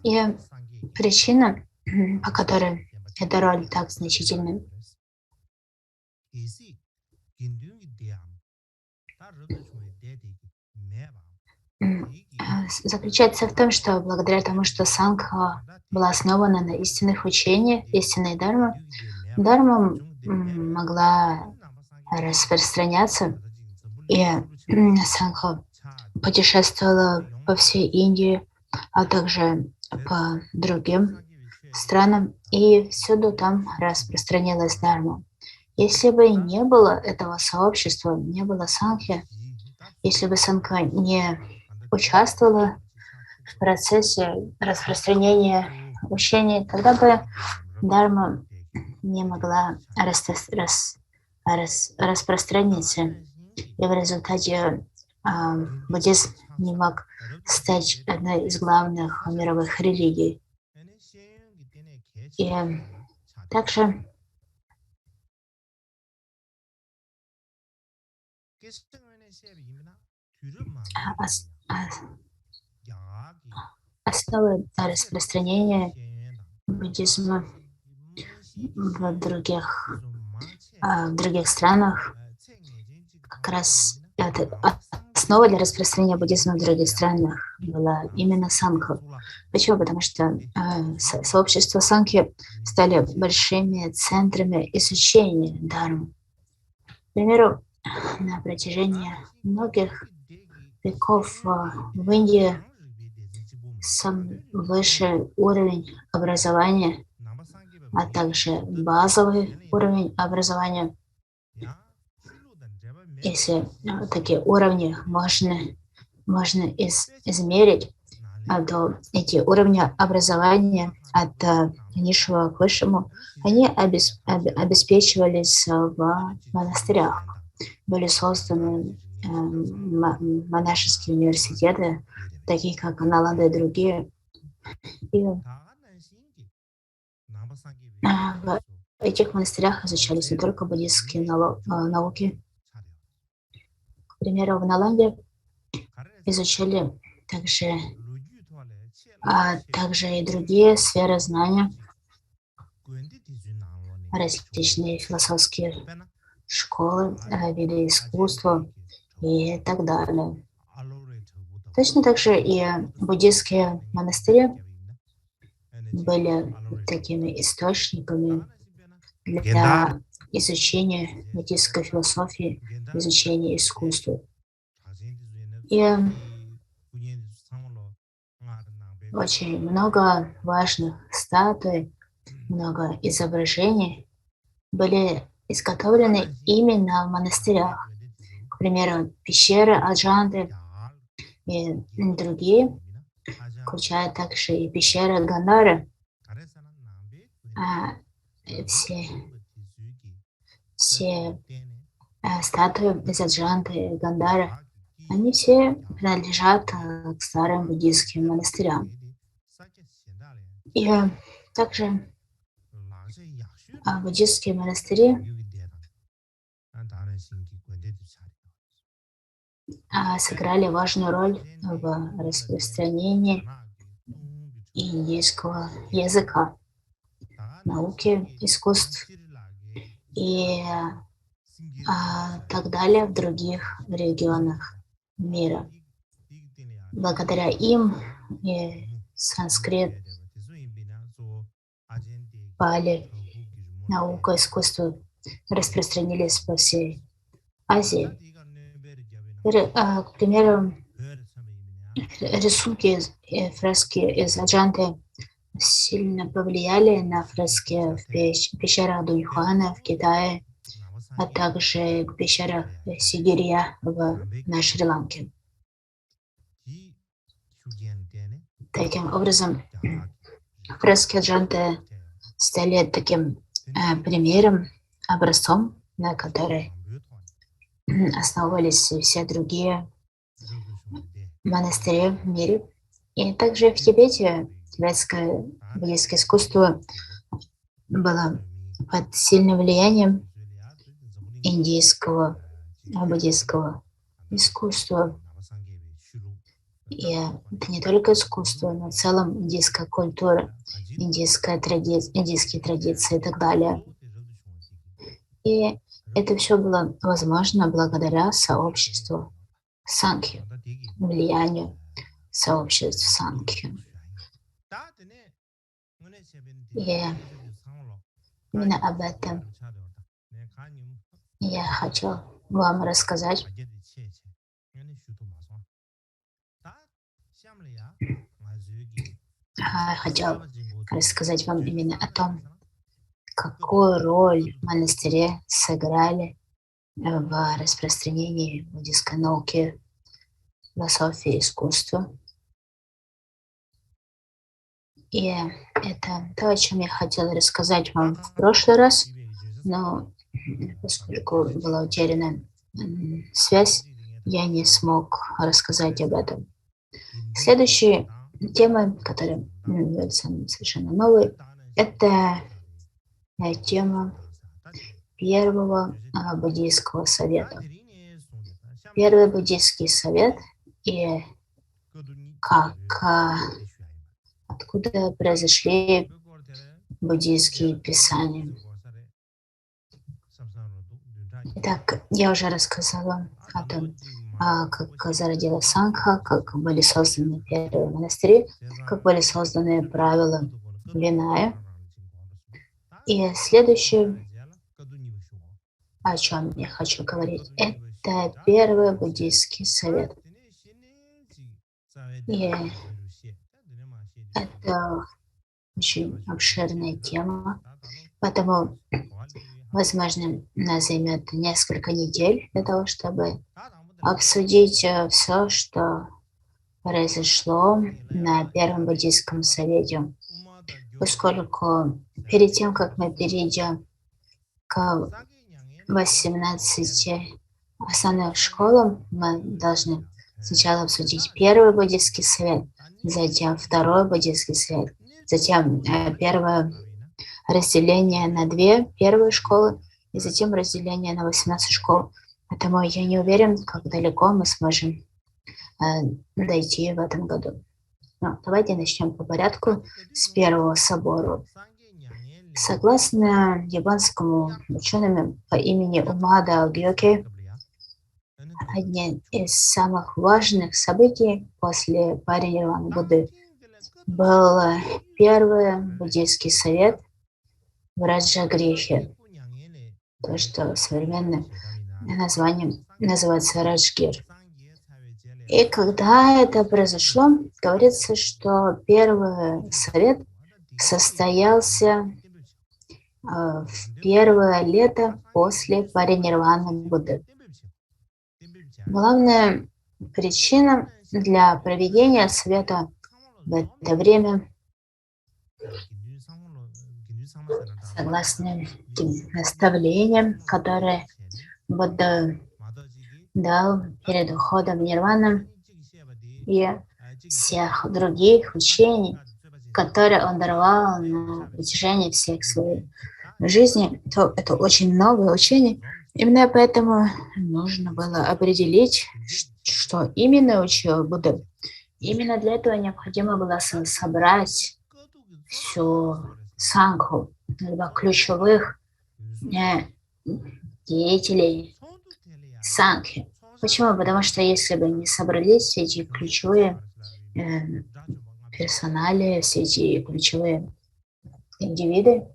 И причина, по которой эта роль так значительна, заключается в том, что благодаря тому, что Сангха была основана на истинных учениях, истинной дарма могла распространяться, и Сангха путешествовала по всей Индии, а также по другим странам, и всюду там распространилась дарма. Если бы не было этого сообщества, не было Сангхи, если бы Сангха не участвовала в процессе распространения учений, тогда бы дарма не могла распространиться, и в результате буддизм не мог стать одной из главных мировых религий. И также основы распространения буддизма в других странах, как раз основа для распространения буддизма в других странах была именно Сангха. Почему? Потому что сообщества Сангхи стали большими центрами изучения дармы. К примеру, на протяжении многих веков в Индии самый высший уровень образования, а также базовый уровень образования. Если такие уровни можно измерить, то эти уровни образования от низшего к высшему, они обеспечивались в монастырях. Были созданы монашеские университеты, такие как Наланда и другие. И в этих монастырях изучались не только буддистские науки. К примеру, в Наланде изучали также и другие сферы знания, различные философские школы, виды искусства и так далее. Точно так же и буддистские монастыри были такими источниками для изучения буддистской философии, изучения искусства. И очень много важных статуй, много изображений были изготовлены именно в монастырях. К примеру, пещеры Аджанты и другие, включая также и пещеры Гандары. Все статуи из Аджанты и Гандары, они все принадлежат к старым буддийским монастырям. И также буддийские монастыри сыграли важную роль в распространении индийского языка, науки, искусств и так далее в других регионах мира. Благодаря им и санскрит Пали, наука, искусство распространились по всей Азии. К примеру, рисунки, фрески из Аджанты сильно повлияли на фрески в пещерах Дуньхуана в Китае, а также в пещерах Сигирия на Шри-Ланке. Таким образом, фрески Аджанты стали таким примером, образцом, на который основывались все другие монастыри в мире. И также в Тибете тибетское буддийское искусство было под сильным влиянием индийского буддийского искусства. И это не только искусство, но в целом индийская культура, индийские традиции и так далее. И это все было возможно благодаря сообществу Сангхи, влиянию сообществ Сангхи. И именно об этом я хотел вам рассказать. Хотел рассказать вам именно о том, какую роль монастыри сыграли в распространении буддийской науки, философии, искусства. И это то, о чем я хотела рассказать вам в прошлый раз, но поскольку была утеряна связь, я не смог рассказать об этом. Следующая тема, которая является совершенно новой, это тема первого буддийского совета. Первый буддийский совет и откуда произошли буддийские писания. Итак, я уже рассказала о том, как зародилась Сангха, как были созданы первые монастыри, как были созданы правила Виная. И следующее, о чем я хочу говорить, это первый буддийский совет. И это очень обширная тема, поэтому, возможно, нас займет несколько недель для того, чтобы обсудить все, что произошло на Первом буддийском совете, поскольку перед тем, как мы перейдем к 18 основным школам, мы должны сначала обсудить Первый буддийский совет, затем Второй буддийский совет, затем первое разделение на две первые школы и затем разделение на 18 школ. Поэтому я не уверен, как далеко мы сможем дойти в этом году. Но давайте начнем по порядку с Первого собора. Согласно японскому ученому по имени Умада Гёке, одним из самых важных событий после паринирваны Будды был первый буддийский совет в Раджагрихе, то, что современным названием называется Раджгир. И когда это произошло, говорится, что первый совет состоялся в первое лето после паринирваны Будды. Главная причина для проведения совета в это время, согласно тем наставлениям, которые Будда дал перед уходом в нирвану, и всех других учений, которые он даровал на протяжении всех своей жизни, то это очень много учений. Именно поэтому нужно было определить, что именно учил Будда. Именно для этого необходимо было собрать всю сангху, либо ключевых деятелей сангхи. Почему? Потому что если бы не собрались все эти ключевые персонали, все эти ключевые индивиды,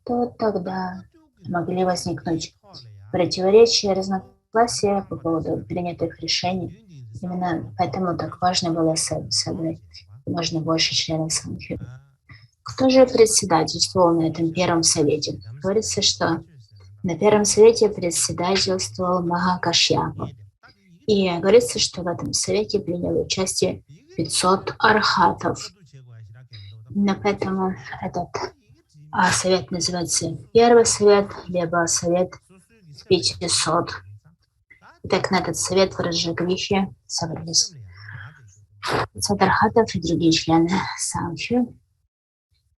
то тогда могли возникнуть противоречия, разногласия по поводу принятых решений. Именно поэтому так важно было собрать как можно больше членов Санхи. Кто же председательствовал на этом первом совете? Говорится, что на первом совете председательствовал Махакашьяпа. И говорится, что в этом совете приняло участие 500 архатов. Но поэтому этот совет называется Первый совет, либо совет 500. Так на этот совет в Раджагрихе собрались 500 архатов и другие члены Санхи.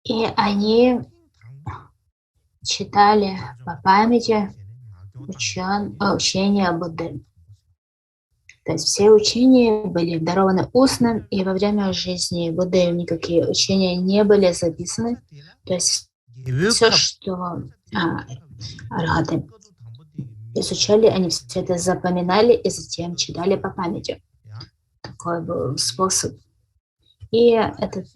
И они читали по памяти учения Будды. То есть все учения были дарованы устно, и во время жизни Будды никакие учения не были записаны. То есть все, что архаты изучали, они все это запоминали и затем читали по памяти. Такой был способ. И этот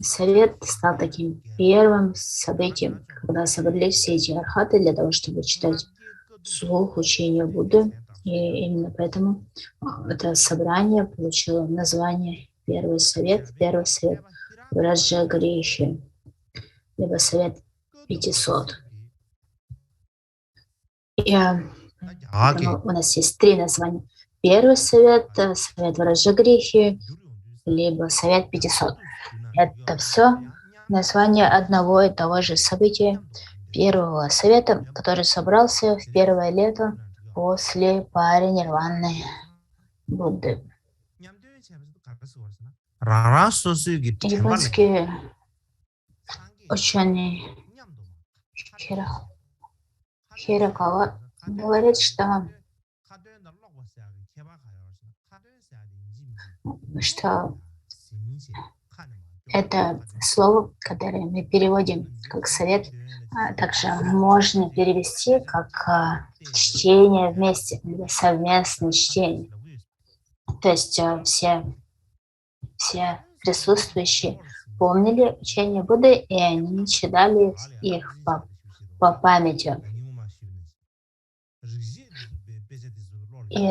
совет стал таким первым событием, когда собрались все эти архаты для того, чтобы читать вслух учения Будды. И именно поэтому это собрание получило название Первый совет в Раджагрихе, либо совет 500. И поэтому у нас есть 3 названия. Первый совет, совет в Раджагрихе, либо совет 500. Это все название одного и того же события, первого совета, который собрался в первое лето после паринирваны Будды. Японский ученый Хирокава говорит, что это слово, которое мы переводим как совет, также можно перевести как чтение вместе, или совместное чтение. То есть все присутствующие помнили учение Будды, и они читали их по памяти. И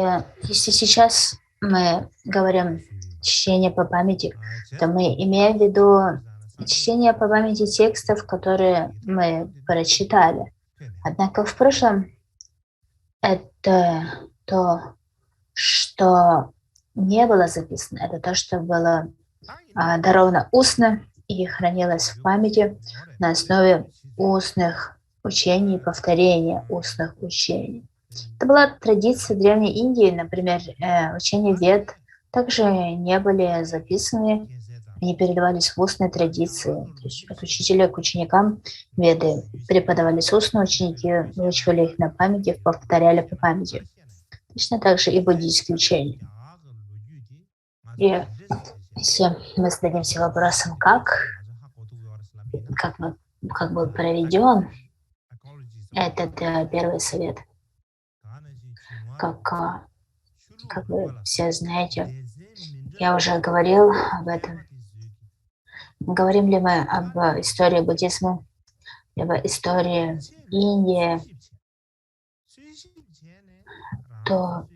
если сейчас мы говорим чтение по памяти, то мы имеем в виду чтение по памяти текстов, которые мы прочитали. Однако в прошлом это то, что не было записано, это то, что было даровано устно и хранилось в памяти на основе устных учений, повторения устных учений. Это была традиция Древней Индии, например, учения Вед также не были записаны, они передавались в устной традиции. То есть от учителя к ученикам Веды преподавались устно, ученики выучивали их на памяти, повторяли по памяти. Точно так же и буддийские учения. И если мы зададимся вопросом, как был проведен этот первый совет, как вы все знаете, я уже говорил об этом. Говорим ли мы об истории буддизма, либо истории Индии, то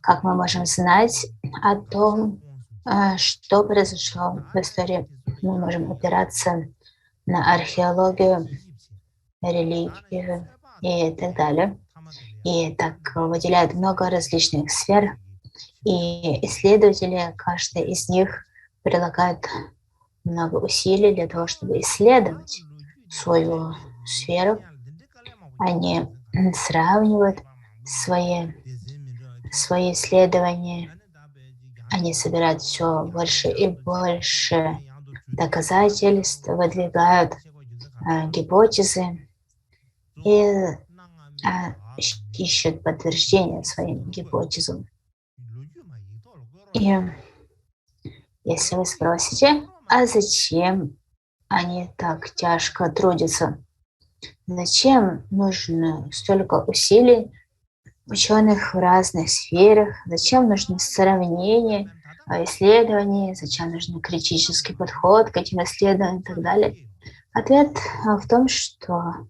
как мы можем знать о том, что произошло в истории, мы можем опираться на археологию, религию и так далее. И так выделяют много различных сфер, и исследователи, каждый из них прилагает много усилий для того, чтобы исследовать свою сферу. Они сравнивают свои исследования, они собирают все больше и больше доказательств, выдвигают гипотезы и ищут подтверждение своим гипотезам. И если вы спросите, а зачем они так тяжко трудятся? Зачем нужно столько усилий ученых в разных сферах? Зачем нужно сравнение, исследования? Зачем нужен критический подход к этим исследованиям и так далее? Ответ в том, что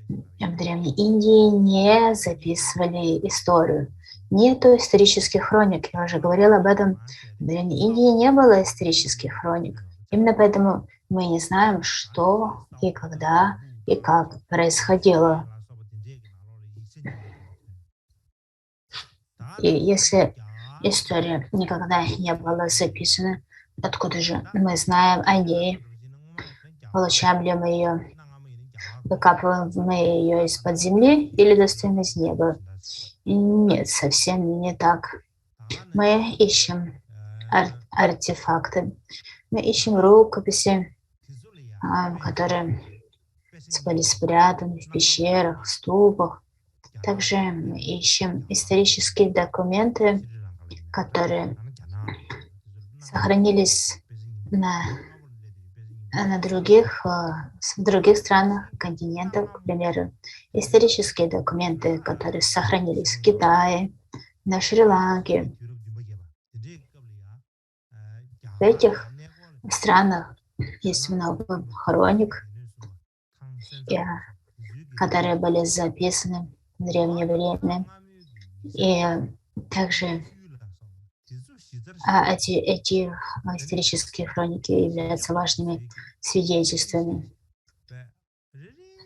в Древней Индии не записывали историю. Нету исторических хроник. Я уже говорила об этом. В Древней Индии не было исторических хроник. Именно поэтому мы не знаем, что и когда и как происходило. И если история никогда не была записана, откуда же мы знаем о ней? Получаем ли мы ее, выкапываем мы ее из-под земли или достаем из неба? Нет, совсем не так. Мы ищем артефакты, мы ищем рукописи, которые были спрятаны в пещерах, в ступах. Также мы ищем исторические документы, которые сохранились в других странах, континентах, к примеру, исторические документы, которые сохранились в Китае, на Шри-Ланке. В этих странах есть много хроник, которые были записаны в древнее время. И также эти исторические хроники являются важными свидетельствами.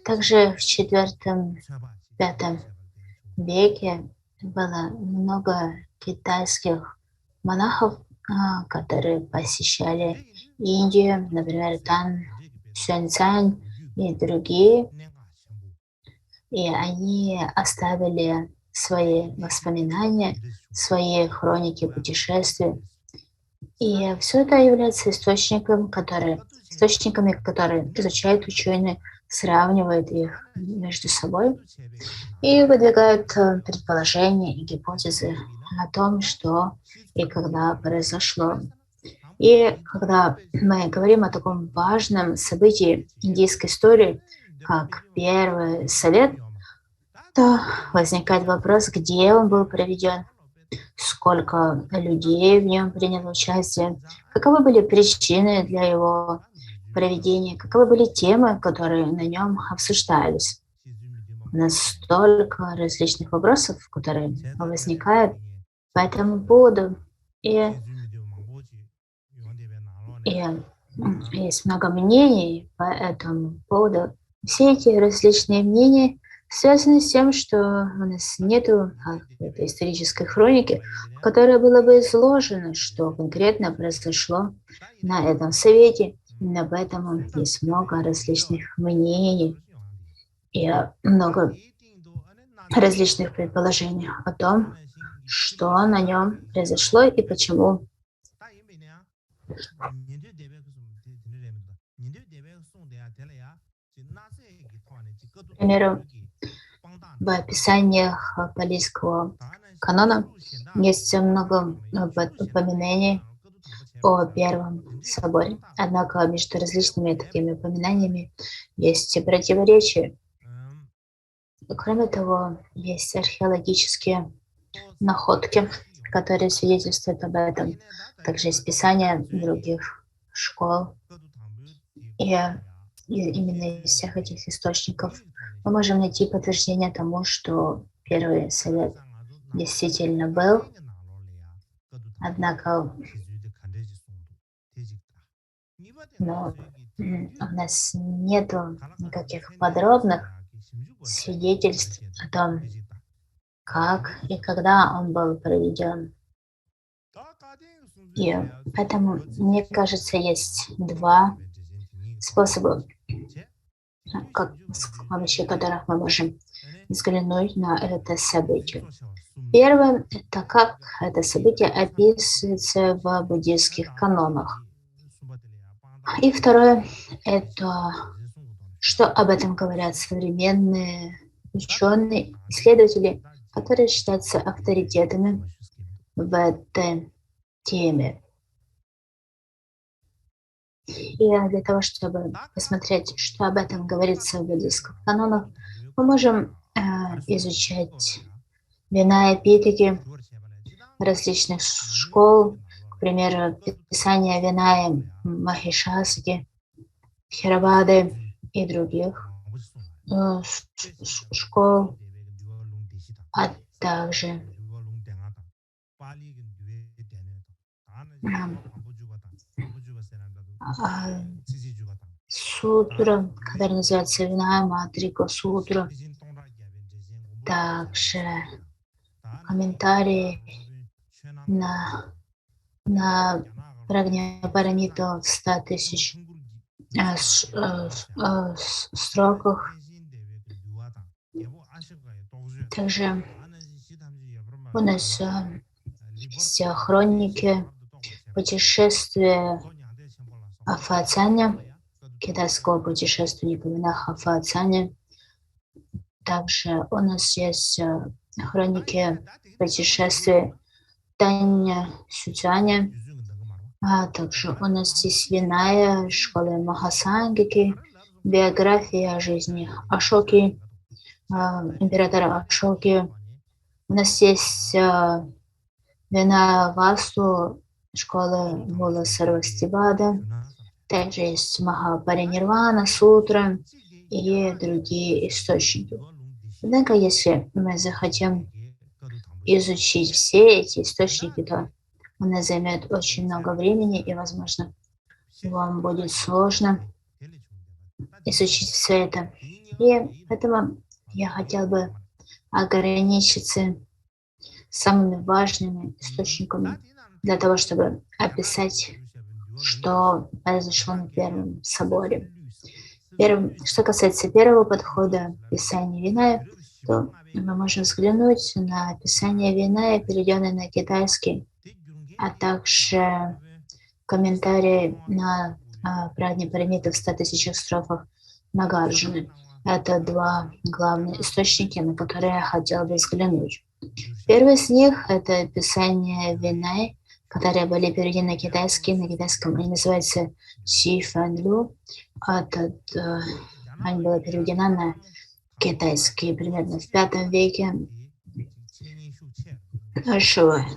Также в IV-V веке было много китайских монахов, которые посещали Индию, например, Тан Сюаньцань и другие, и они оставили свои воспоминания, свои хроники путешествий. И все это является источниками, которые изучают ученые, сравнивают их между собой и выдвигают предположения и гипотезы о том, что и когда произошло. И когда мы говорим о таком важном событии индийской истории, как Первый Совет, то возникает вопрос, где он был проведен, сколько людей в нем приняло участие, каковы были причины для его проведения, каковы были темы, которые на нем обсуждались. У нас столько различных вопросов, которые возникают по этому поводу, и есть много мнений по этому поводу. Все эти различные мнения связаны с тем, что у нас нет этой исторической хроники, в которой было бы изложено, что конкретно произошло на этом совете. Именно поэтому есть много различных мнений и много различных предположений о том, что на нем произошло и почему. К примеру, в описаниях палийского канона есть много упоминаний о Первом соборе. Однако между различными такими упоминаниями есть и противоречия. Кроме того, есть археологические находки, которые свидетельствуют об этом. Также есть писания других школ. И именно из всех этих источников мы можем найти подтверждение тому, что Первый Совет действительно был. Однако у нас нет никаких подробных свидетельств о том, как и когда он был проведен. И поэтому, мне кажется, есть два способа, с помощью которых мы можем взглянуть на это событие. Первое – это как это событие описывается в буддийских канонах. И второе – это что об этом говорят современные ученые, исследователи, которые считаются авторитетами в этой теме. И для того, чтобы посмотреть, что об этом говорится в буддийских канонах, мы можем изучать вина и питаки различных школ, к примеру, писание Виная Махишасаки, Тхеравады, и других школ, а также сутра, который называется Виная Матрика Сутра, также комментарии на Прагняпарамиту в 100 тысяч строках. Также у нас есть хроники путешествия Афацаня, китайского путешественника монаха Афацаня. Также у нас есть хроники путешествия Таня Сюцаня. А также у нас есть Виная, школы Махасангики, биография о жизни Ашоки, императора Ашоки. У нас есть Виная Васту, школа Мула Сарвастивада. Также есть Махапаринирвана, Сутра и другие источники. Однако, если мы захотим изучить все эти источники, то у нас займет очень много времени, и, возможно, вам будет сложно изучить все это. И поэтому я хотел бы ограничиться самыми важными источниками для того, чтобы описать, что произошло на Первом соборе. Что касается первого подхода Писания Виная, то мы можем взглянуть на Писание Виная, переведенное на китайский, а также комментарии на Прагняпарамиту в 100 тысячах строфах Нагарджуны. Это два главные источники, на которые я хотела бы взглянуть. Первый из них — это Писание Винай, которые были переведены на китайский. На китайском они называются Си Фэн Лю. Они были переведены на китайский примерно в V веке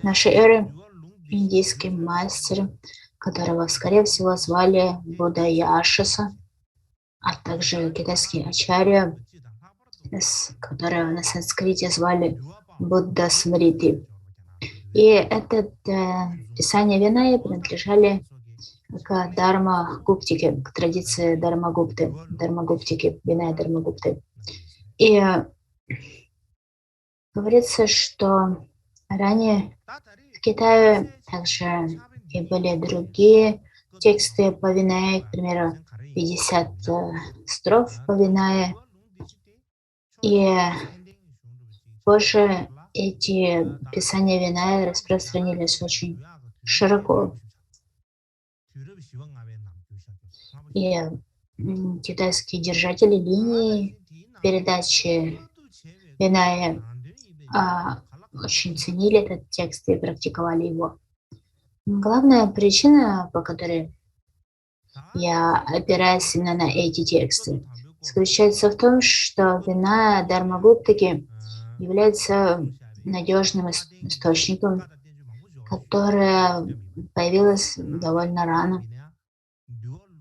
нашей эры. Индийский мастер, которого, скорее всего, звали Будда Яшаса, а также китайский ачарья, которого на санскрите звали Будда Смрити. И это писание Виная принадлежали к Дарма-гуптике, к традиции Дарма-гуптики, Виная Дарма-гупты. И говорится, что ранее в Китае также и были другие тексты по Винае, к примеру, 50 строф по Винае. И позже эти писания Виная распространились очень широко. И китайские держатели линии передачи Виная очень ценили этот текст и практиковали его. Главная причина, по которой я опираюсь именно на эти тексты, заключается в том, что Виная Дарма-гуптаки является надежным источником, которое появилось довольно рано.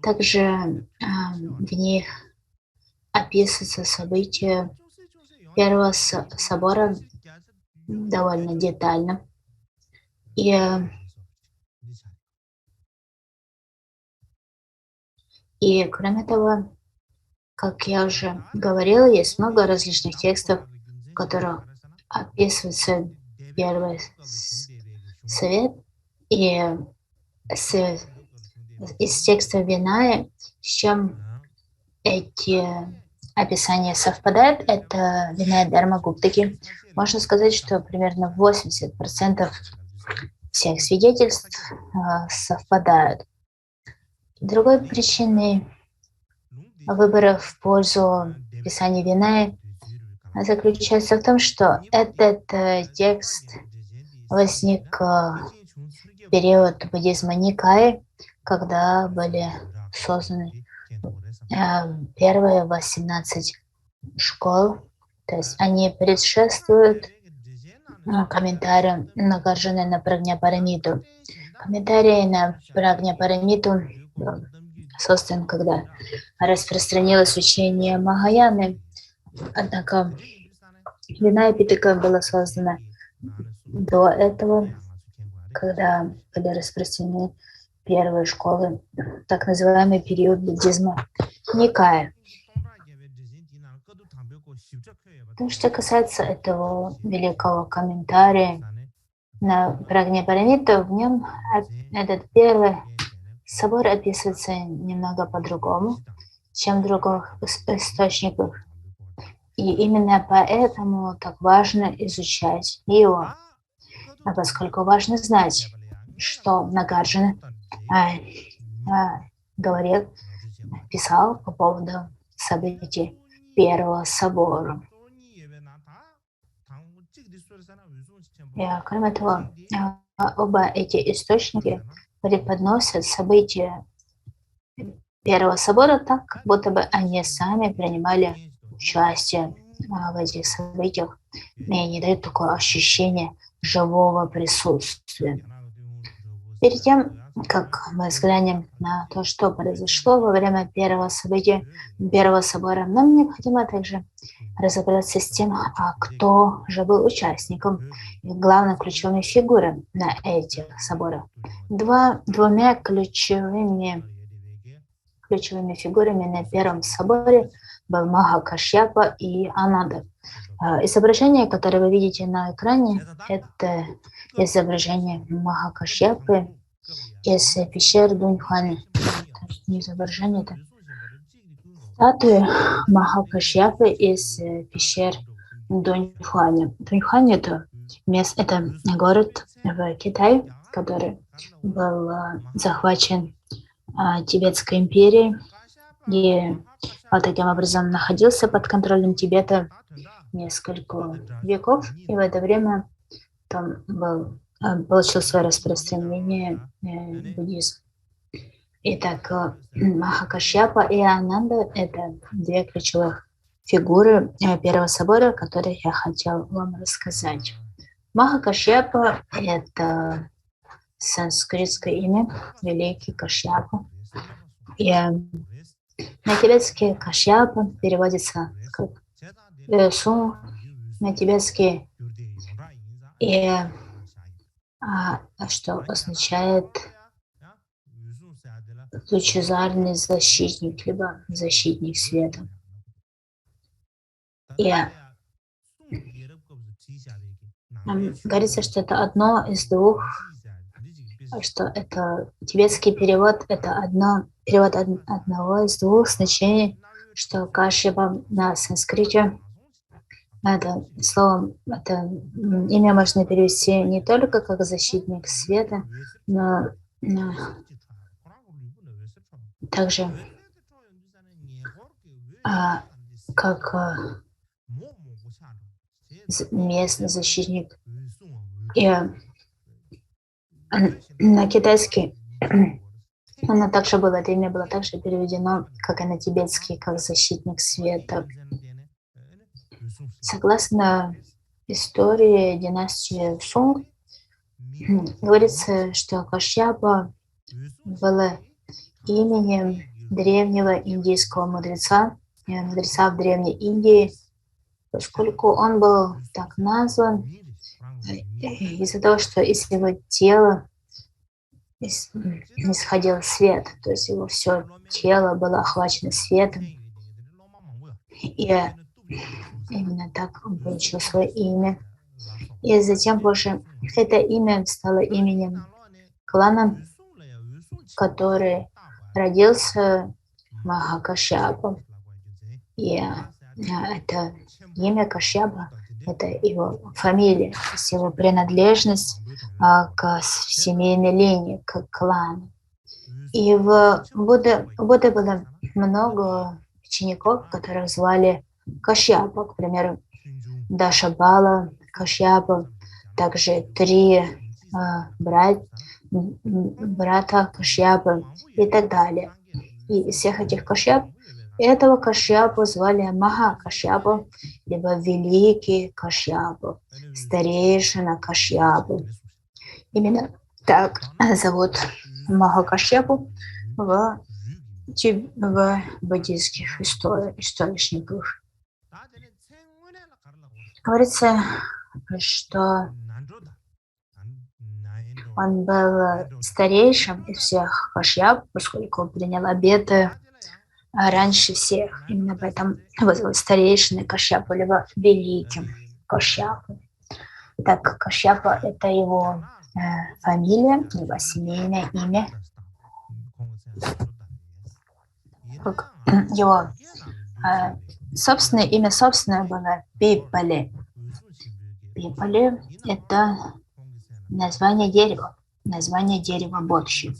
Также в них описываются события Первого собора довольно детально. И кроме того, как я уже говорила, есть много различных текстов, в которых описывается Первый совет. И из текста Виная, с чем эти описания совпадают, это Виная Дарма-гуптаки. Можно сказать, что примерно 80% всех свидетельств совпадают. Другой причиной выбора в пользу писания Виная заключается в том, что этот текст возник в период буддизма Никаи, когда были созданы первые 18 школ. То есть они предшествуют комментариям Нагарджуны на Прагняпарамиту. Комментарий на Прагняпарамиту создан, когда распространилось учение Махаяны. Однако Виная Питака была создана до этого, когда были распространены первые школы, так называемый период буддизма Никая. Что касается этого великого комментария на Прагняпарамиту, в нем этот первый собор описывается немного по-другому, чем в других источниках. И именно поэтому так важно изучать его. А поскольку важно знать, что Нагарджуна писал по поводу событий Первого собора. И, кроме того, оба эти источники преподносят события Первого собора так, как будто бы они сами принимали участие в этих событиях, и они дают такое ощущение живого присутствия. Перед тем, как мы взглянем на то, что произошло во время первого события Первого собора, нам необходимо также разобраться с тем, кто же был участником и главной ключевыми фигурами на этих соборах. Двумя ключевыми фигурами на Первом соборе был Маха Кашьяпа и Ананда. Изображение, которое вы видите на экране, это изображение Маха Кашьяпы из пещеры Дуньхуани. Не изображение, это статуя Маха Кашьяпы из пещер Дуньхуани. Дуньхуани — это город в Китае, который был захвачен Тибетской империей и таким образом находился под контролем Тибета несколько веков, и в это время там получил свое распространение буддизм. Итак, Маха Кашьяпа и Ананда — это две ключевых фигуры Первого собора, о которых я хотел вам рассказать. Маха Кашьяпа — это санскритское имя, великий Кашьяпа. И на тибетский Кашьяпа переводится как Су, на тибетский, и что означает лучезарный защитник, либо защитник света. И говорится, что это одно из двух, что это тибетский перевод, это перевод одного из двух значений, что Кашьяпа на санскрите, это слово, это имя можно перевести не только как защитник света, но также как местный защитник. И на китайский это имя было также переведено, как и на тибетский, как защитник света. Согласно истории династии Сунг, говорится, что Кашьяпа было именем древнего индийского мудреца в Древней Индии, поскольку он был так назван из-за того, что из его тела исходил свет, то есть его все тело было охвачено светом. И именно так он получил свое имя. И затем позже это имя стало именем клана, который родился Маха Кашьяпа. И это имя Кашьяпа, это его фамилия, то есть его принадлежность к семейной линии, к клану. И в Будды было много учеников, которых звали Кашьяпа, к примеру, Дашабала Кашьяпа, также 3 брата Кашьяпа и так далее. И из всех этих Кашьяп этого Кашьяпу звали Маха Кашьяпа, либо Великий Кашьяпа, Старейшина Кашьяпа. Именно так зовут Маха Кашьяпу в в буддийских источниках говорится, что он был старейшим из всех Кашьяп, поскольку он принял обеты раньше всех. Именно поэтому его старейшины Кашьяпа были великим Кашьяпом. Так, Кашьяпа — это его фамилия, его семейное имя. Его собственное имя было Пипали. Пипали — это название дерева Бодхи.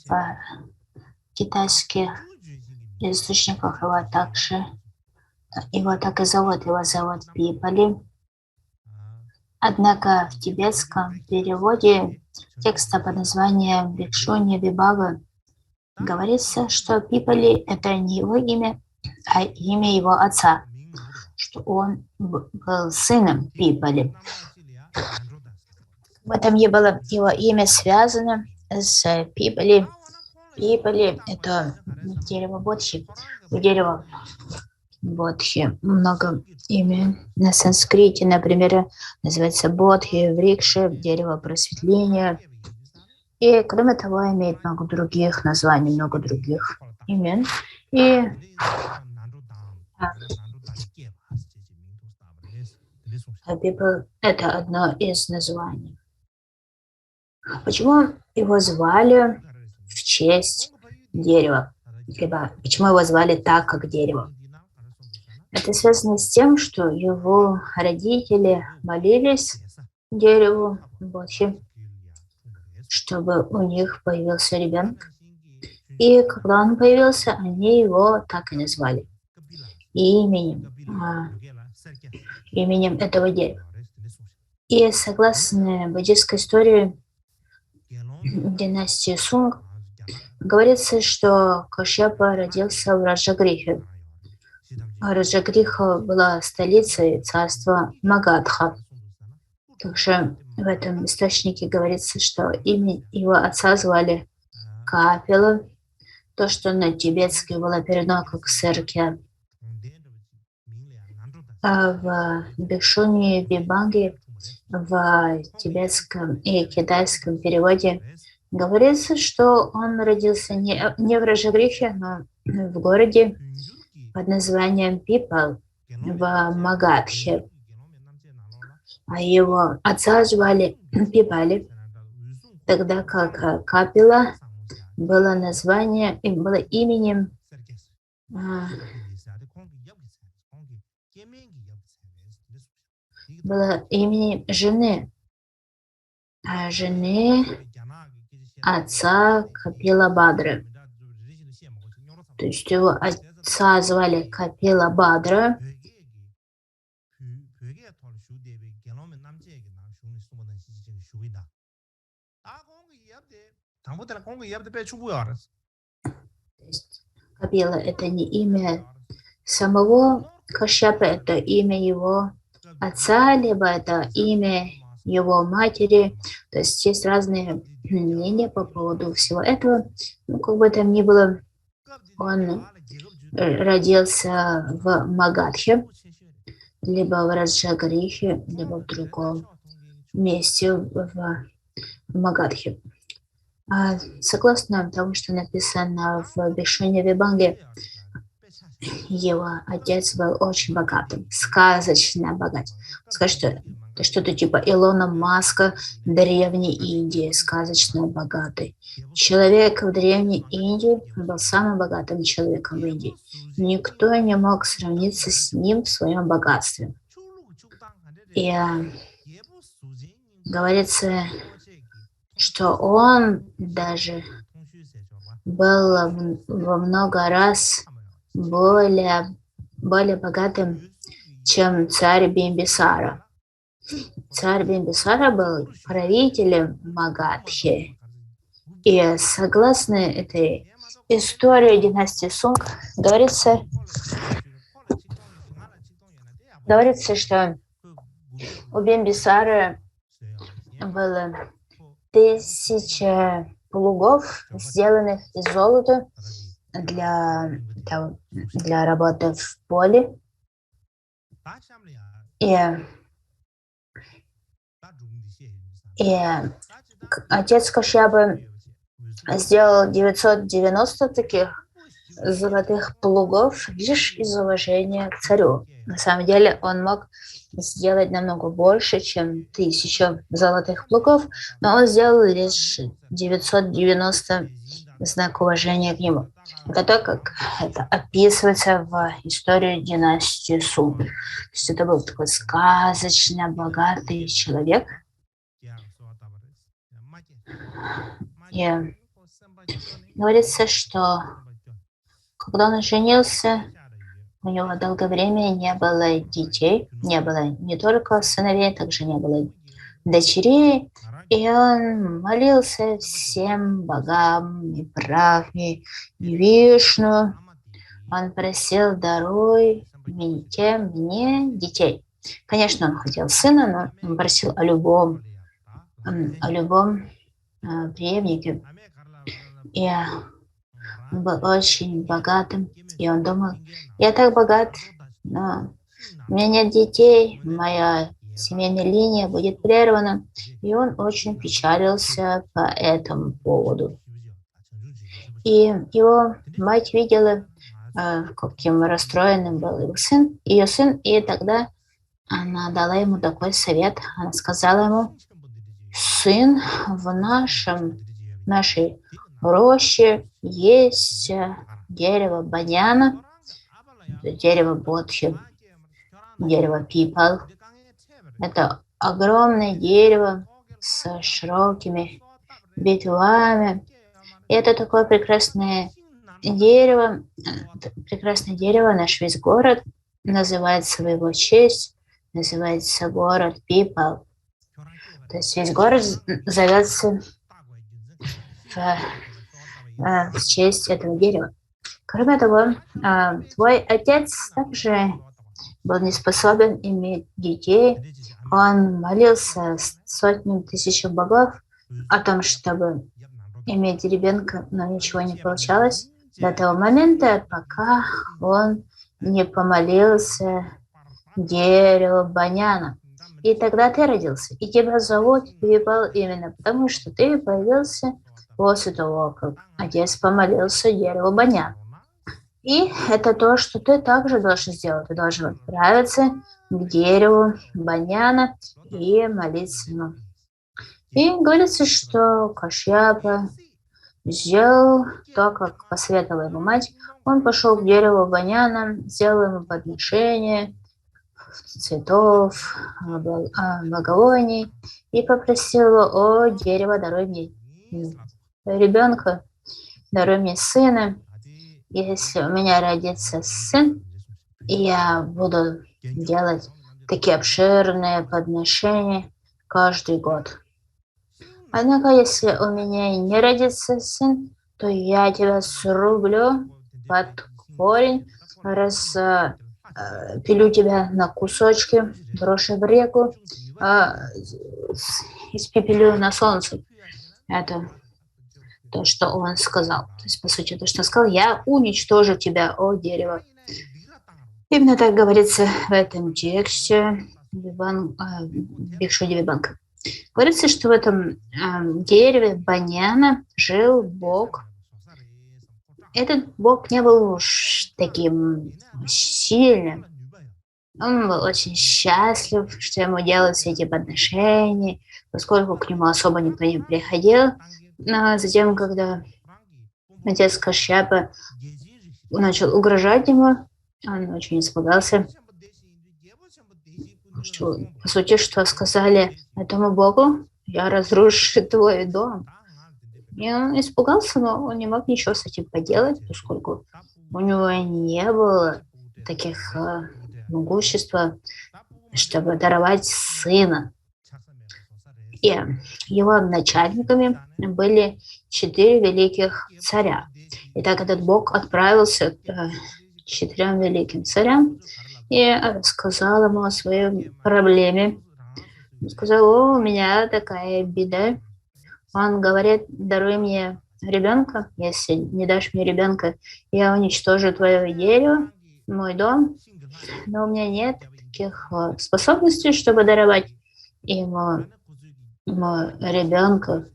В китайских источниках его так и зовут, Пипали. Однако в тибетском переводе текста под названием Бикшуни Вибхага говорится, что Пипали — это не его имя, а имя его отца, что он был сыном Пипали. В этом его имя связано с Пипали. Пипали — это дерево Бодхи. У дерева Бодхи много имен. На санскрите, например, называется Бодхи, Врикши, дерево просветления. И, кроме того, имеет много других названий, много других имен. И Пипал — это одно из названий. Почему его звали в честь дерева? Либо почему его звали так, как дерево? Это связано с тем, что его родители молились дереву Бодхи, чтобы у них появился ребенок. И когда он появился, они его так и назвали именем этого дерева. И согласно буддийской истории династии Сунг, говорится, что Кашьяпа родился в Раджагрихе. Раджагриха была столицей царства Магадха. Также в этом источнике говорится, что имя его отца звали Капила, то, что на тибетском было переведено как Сэркя. А в Бикшуни Вибхаге в тибетском и китайском переводе говорится, что он родился не в Раджагрихе, но в городе под названием Пипал в Магадхе. А его отца звали Пипали, тогда как Капила было именем жены отца Капила Бадры. То есть его отца звали Капила Бадра. Капила — это не имя самого Кашьяпа, это имя его отца, либо это имя его матери. То есть есть разные мнения по поводу всего этого. Ну, как бы там ни было, он родился в Магадхе, либо в Раджагрихе, либо в другом месте в Магадхе. Согласно тому, что написано в Бикшуни Вибхаге, его отец был очень богатым, сказочно богатым. Скажешь, что это что-то типа Илона Маска Древней Индии, сказочно богатый. Человек в Древней Индии был самым богатым человеком в Индии. Никто не мог сравниться с ним в своем богатстве. И говорится, что он даже был во много раз более богатым, чем царь Бимбисара. Царь Бимбисара был правителем Магадхи. И согласно этой истории династии Сунг, говорится, что у Бимбисара было 1000 плугов, сделанных из золота для работы в поле. И отец Кашьяпы сделал 990 таких золотых плугов лишь из уважения к царю. На самом деле он мог сделать намного больше, чем 1000 золотых плугов, но он сделал лишь 990 в знак уважения к нему. Это то, как это описывается в истории династии Сун. То есть это был такой сказочно богатый человек. И говорится, что когда он женился, у него долгое время не было детей, не было не только сыновей, также не было дочерей. И он молился всем богам, и Брахме, и Вишну. Он просил: даруй мне детей. Конечно, он хотел сына, но он просил о любом преемнике. И он был очень богатым, и он думал: я так богат, но у меня нет детей, моя семейная линия будет прервана. И он очень печалился по этому поводу. И его мать видела, каким расстроенным был ее сын, и тогда она дала ему такой совет. Она сказала ему: сын, в нашей роще есть дерево баньяна, дерево бодхи, дерево пипал. Это огромное дерево с широкими ветвями. И это такое прекрасное дерево, наш весь город называется в его честь, называется город Пипал. То есть весь город зовется в честь этого дерева. Кроме того, твой отец также был не способен иметь детей. Он молился сотням тысяч богов о том, чтобы иметь ребенка, но ничего не получалось до того момента, пока он не помолился дереву баньяна. И тогда ты родился. И тебя зовут Пипал именно потому, что ты появился после того, как отец помолился дереву баньяна. И это то, что ты также должен сделать. Ты должен отправиться к дереву баньяна и молиться ему. И говорится, что Кашьяпа сделал то, как посоветовала ему мать. Он пошел к дереву баньяна, сделал ему подношение цветов, благовоний и попросил его: о, дерево, даруй мне ребенка, даруй мне сына. Если у меня родится сын, я буду делать такие обширные подношения каждый год. Однако, если у меня не родится сын, то я тебя срублю под корень, пилю тебя на кусочки, брошу в реку, испепелю на солнце. Это то, что он сказал. То есть, по сути, то, что он сказал: я уничтожу тебя, о дерево. Именно так говорится в этом тексте Бхикшу Вибанка. Говорится, что в этом дереве баньяна жил Бог. Этот Бог не был уж таким сильным. Он был очень счастлив, что ему делают все эти подношения, поскольку к нему особо никто не приходил. Но затем, когда отец Кашьяпа начал угрожать ему, он очень испугался. По сути, что сказали этому Богу: я разрушу твой дом. И он испугался, но он не мог ничего с этим поделать, поскольку у него не было таких могущества, чтобы даровать сына. И его начальниками были 4 великих царя. И так этот Бог отправился к 4 великим царям и рассказал ему о своей проблеме. сказал: о, у меня такая беда. Он говорит: даруй мне ребенка, если не дашь мне ребенка, я уничтожу твое дерево, мой дом, но у меня нет таких способностей, чтобы даровать ему ребенка.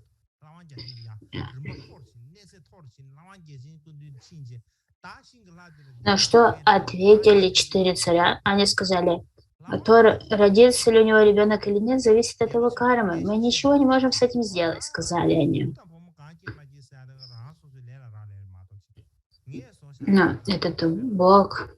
На что ответили 4 царя? Они сказали: родится ли у него ребенок или нет, зависит от его кармы. Мы ничего не можем с этим сделать, сказали они. Но этот Бог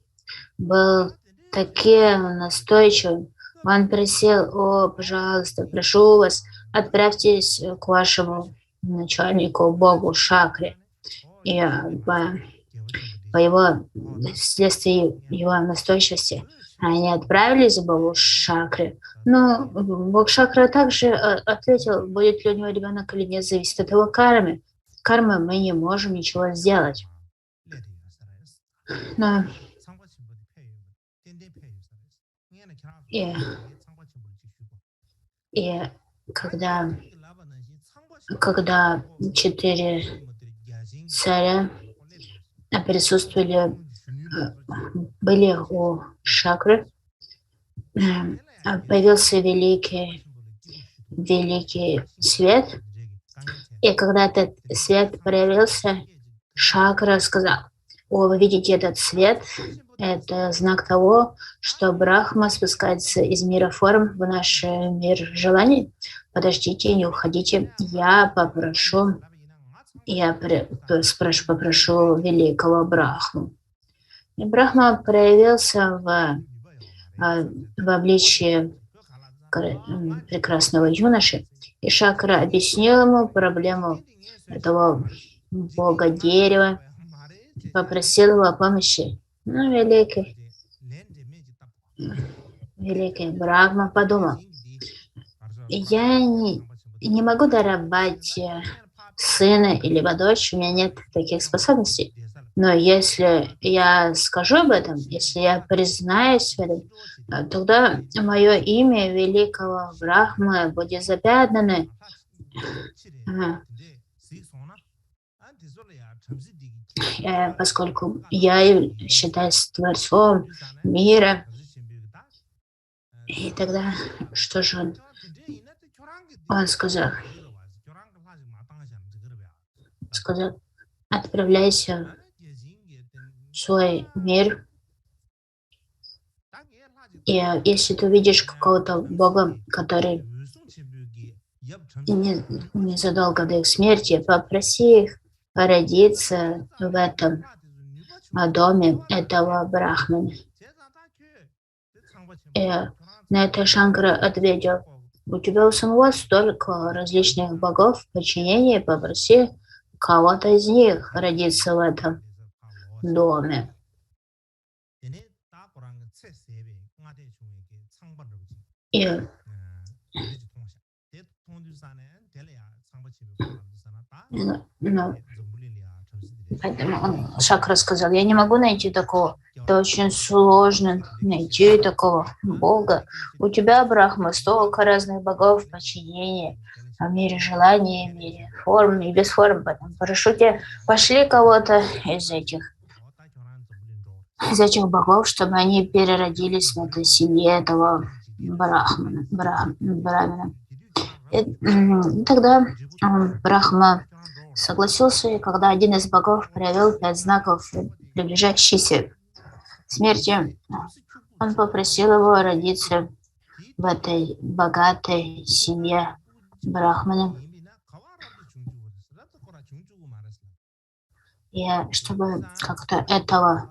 был таким настойчивым. Он просил: о, пожалуйста, прошу вас, отправьтесь к вашему начальнику, Богу Шакре. И по его, вследствие его настойчивости, они отправились к Богу Шакре. Но Бог Шакра также ответил: будет ли у него ребенок или нет, зависит от его кармы. Кармы мы не можем ничего сделать. Но и когда 4 царя присутствовали, были у Шакры, появился великий свет. И когда этот свет проявился, Шакра сказал: о, вы видите этот свет? Это знак того, что Брахма спускается из мира форм в наш мир желаний. Подождите, не уходите. Я попрошу великого Брахму. И Брахма проявился в обличии прекрасного юноши. И Шакра объяснил ему проблему этого бога дерева, попросил его о помощи. Ну, великий Брахма подумал: я не могу даровать сына или дочь, у меня нет таких способностей. Но если я скажу об этом, если я признаюсь в этом, тогда мое имя великого Брахмы будет запятнано. Поскольку я считаюсь творцом мира. И тогда что же он сказал? Сказал: отправляйся в свой мир, и если ты увидишь какого-то бога, который незадолго до их смерти, попроси их родиться в этом доме этого Брахмана. И на это Шанкара ответил: у тебя у самого столько различных богов в подчинении, попроси кого-то из них родиться в этом доме. Поэтому Шакра сказал: я не могу найти такого. Это очень сложно найти такого бога. У тебя, Брахма, столько разных богов в подчинении, в мире желаний, в мире форм и без форм. Поэтому прошу тебя, пошли кого-то из этих богов, чтобы они переродились в этой семье этого Брамина. И тогда Брахма согласился, и когда один из богов проявил 5 знаков приближающейся смерти, он попросил его родиться в этой богатой семье Брахмана. И чтобы как-то этого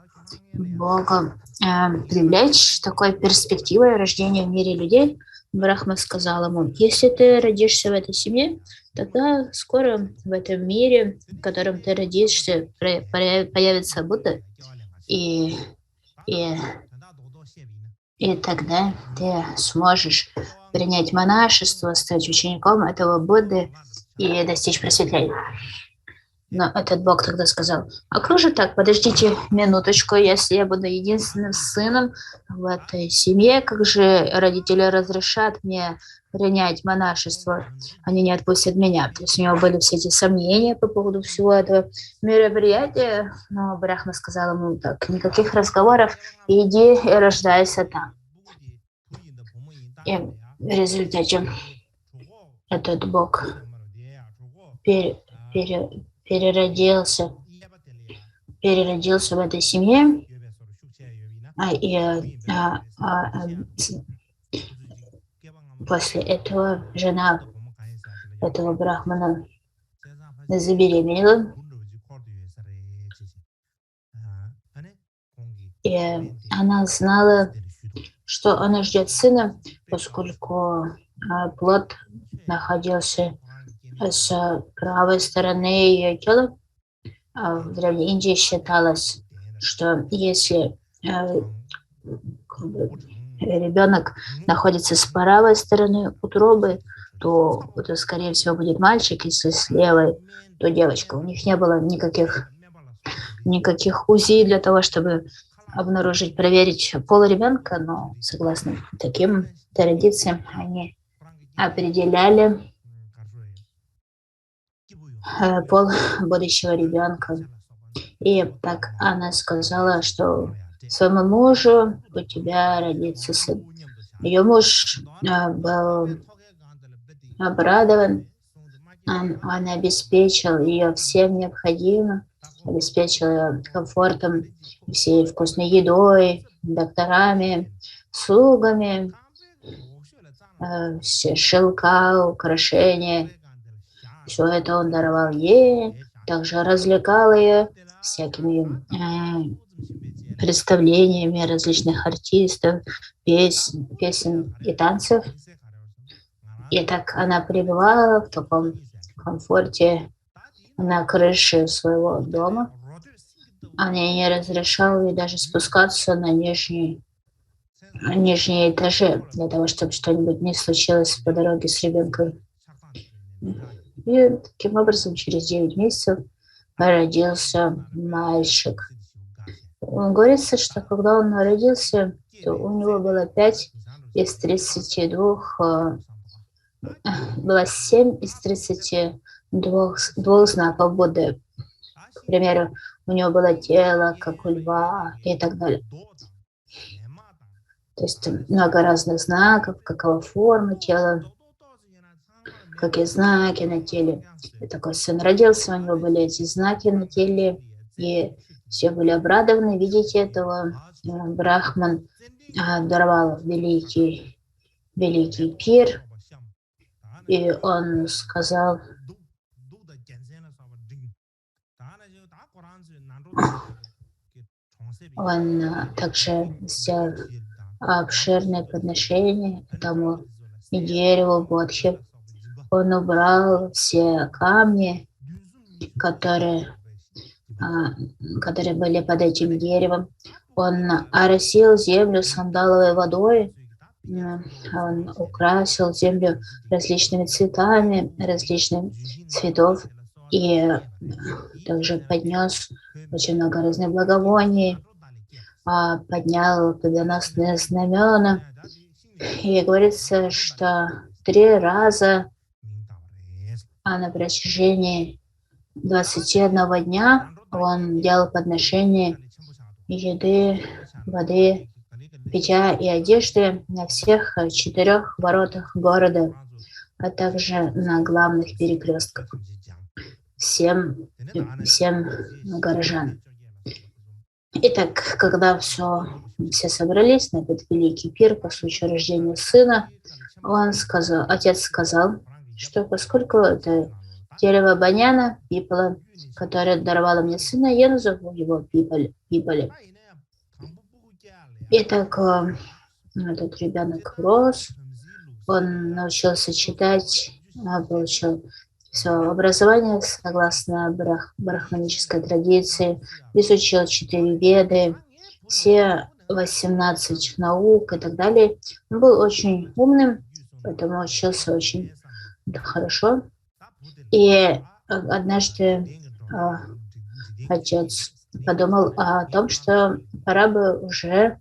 бога привлечь такой перспективой рождения в мире людей, Брахма сказал ему: если ты родишься в этой семье, тогда скоро в этом мире, в котором ты родишься, появится Будда, и тогда ты сможешь принять монашество, стать учеником этого Будды и достичь просветления. Но этот Бог тогда сказал: а как же так, подождите минуточку, если я буду единственным сыном в этой семье, как же родители разрешат мне принять монашество? Они не отпустят меня. То есть у него были все эти сомнения по поводу всего этого мероприятия, но Брахма сказал ему: так, никаких разговоров, иди и рождайся там. И в результате этот Бог пере- пере- переродился, переродился в этой семье, а, и, а, а, а, с- после этого жена этого брахмана забеременела, и она знала, что она ждет сына, поскольку плод находился с правой стороны ее тела. В Древней Индии считалось, что если ребенок находится с правой стороны утробы, то это, скорее всего, будет мальчик, если с левой, то девочка. У них не было никаких УЗИ для того, чтобы обнаружить, проверить пол ребенка, но согласно таким традициям они определяли пол будущего ребенка. И так она сказала, что своему мужу у тебя родится сын. Ее муж был обрадован, он обеспечил ее всем необходимым, обеспечил ее комфортом, всей вкусной едой, докторами, слугами, все шелка, украшения. Все это он даровал ей, также развлекал ее всякими представлениями различных артистов, песен и танцев. И так она пребывала в таком комфорте на крыше своего дома. Он ей не разрешал ей даже спускаться на нижние этажи, для того, чтобы что-нибудь не случилось по дороге с ребенком. И таким образом через 9 месяцев родился мальчик. Говорится, что когда он родился, то у него было 5 из 32, было 7 из 32 знаков Будды. К примеру, у него было тело, как у льва и так далее. То есть много разных знаков, какова форма тела, какие знаки на теле. И такой сын родился, у него были эти знаки на теле, и все были обрадованы видеть этого. Брахман даровал великий пир, и он сказал, он также сделал обширное подношение этому дереву Бодхи. Он убрал все камни, которые были под этим деревом. Он оросил землю сандаловой водой, он украсил землю различными цветами, различных цветов, и также поднес очень много разных благовоний, поднял победоносные знамена. И говорится, что 3 раза на протяжении 21 дня он делал подношение еды, воды, питья и одежды на всех 4 воротах города, а также на главных перекрестках всем горожан. Итак, когда все собрались на этот великий пир по случаю рождения сына, отец сказал, что поскольку это дерево баняна, пипола, которое даровало мне сына, я назову его пиполи. Итак, этот ребенок рос, он научился читать, получил все образование согласно брахманической традиции, изучил 4 веды, все 18 наук и так далее. Он был очень умным, поэтому учился очень хорошо. И однажды а, отец подумал о том, что пора бы уже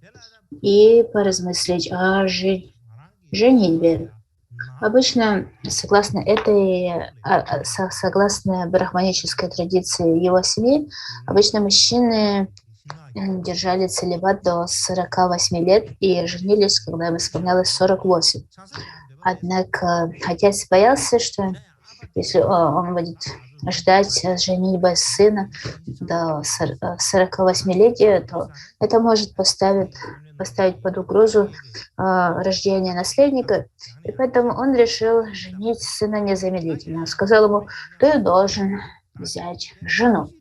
и поразмыслить о женитьбе. Обычно, согласно брахманической традиции его семьи, обычно мужчины держали целибат до 48 лет и женились, когда им исполнялось 48. Однако отец боялся, что если он будет ждать женитьбы сына до 48-летия, то это может поставить под угрозу рождение наследника, и поэтому он решил женить сына незамедлительно. Он сказал ему: ты должен взять жену.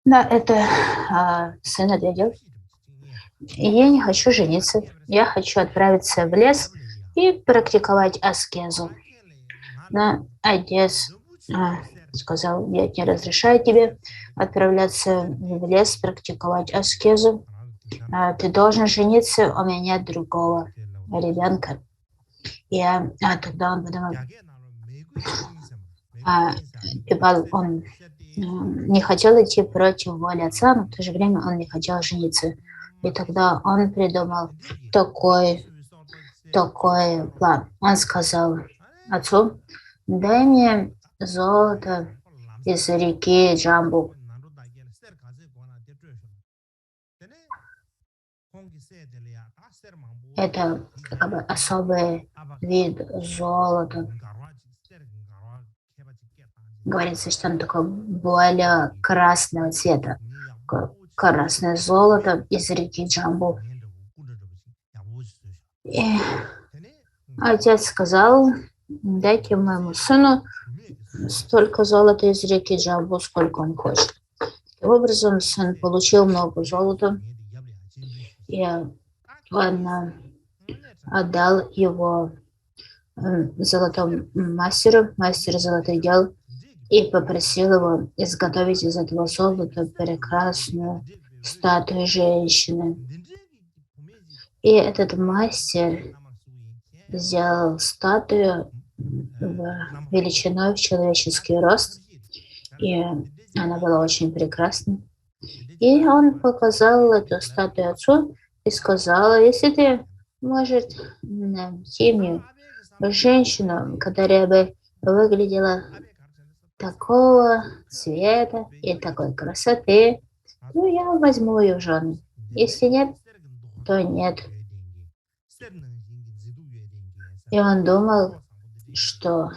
На это сын ответил: я не хочу жениться, я хочу отправиться в лес и практиковать аскезу. Но отец сказал: я не разрешаю тебе отправляться в лес практиковать аскезу. Ты должен жениться, у меня нет другого ребенка. И тогда он подумал, Бибал, он не хотел идти против воли отца, но в то же время он не хотел жениться. И тогда он придумал такой план. Он сказал отцу: дай мне золото из реки Джамбу. Это как бы особый вид золота. Говорится, что он такой более красного цвета. Красное золото из реки Джамбу. И отец сказал: дайте моему сыну столько золота из реки Джамбу, сколько он хочет. Таким образом, сын получил много золота, и он отдал его золотому мастеру золотых дел, и попросил его изготовить из этого золота прекрасную статую женщины. И этот мастер сделал статую величиной в человеческий рост, и она была очень прекрасна. И он показал эту статую отцу и сказал: если ты можешь найти мне женщину, которая бы выглядела такого цвета и такой красоты, то я возьму ее в жены. Если нет, то нет. И он думал, что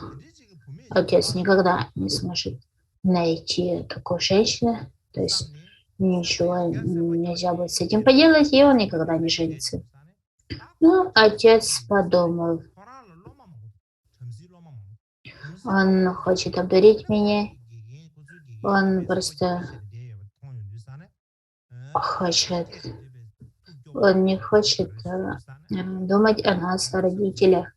отец никогда не сможет найти такую женщину, то есть ничего нельзя будет с этим поделать, и он никогда не женится. Но отец подумал: он хочет обдурить меня, он просто он не хочет думать о нас, о родителях.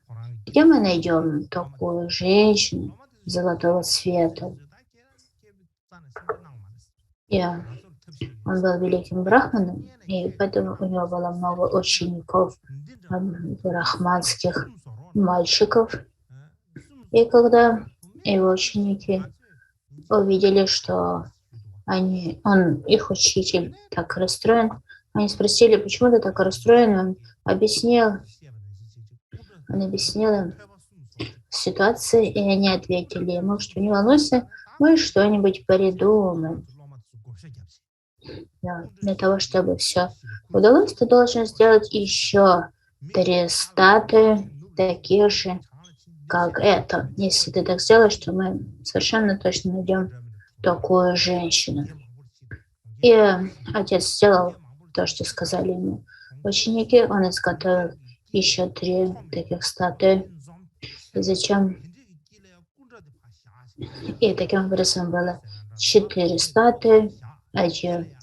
Где мы найдем такую женщину золотого цвета? И он был великим брахманом, и поэтому у него было много учеников, брахманских мальчиков. И когда его ученики увидели, что их учитель так расстроен, они спросили: почему ты так расстроен? Он объяснил им ситуацию, и они ответили ему, что не волнуйся, мы что-нибудь придумаем. Но для того, чтобы все удалось, ты должен сделать еще 3 статуи, таких же, как это. Если ты так сделаешь, то мы совершенно точно найдем такую женщину. И отец сделал то, что сказали ему ученики. Он изготовил еще 3 таких статуи. И таким образом было 4 статуи. Эти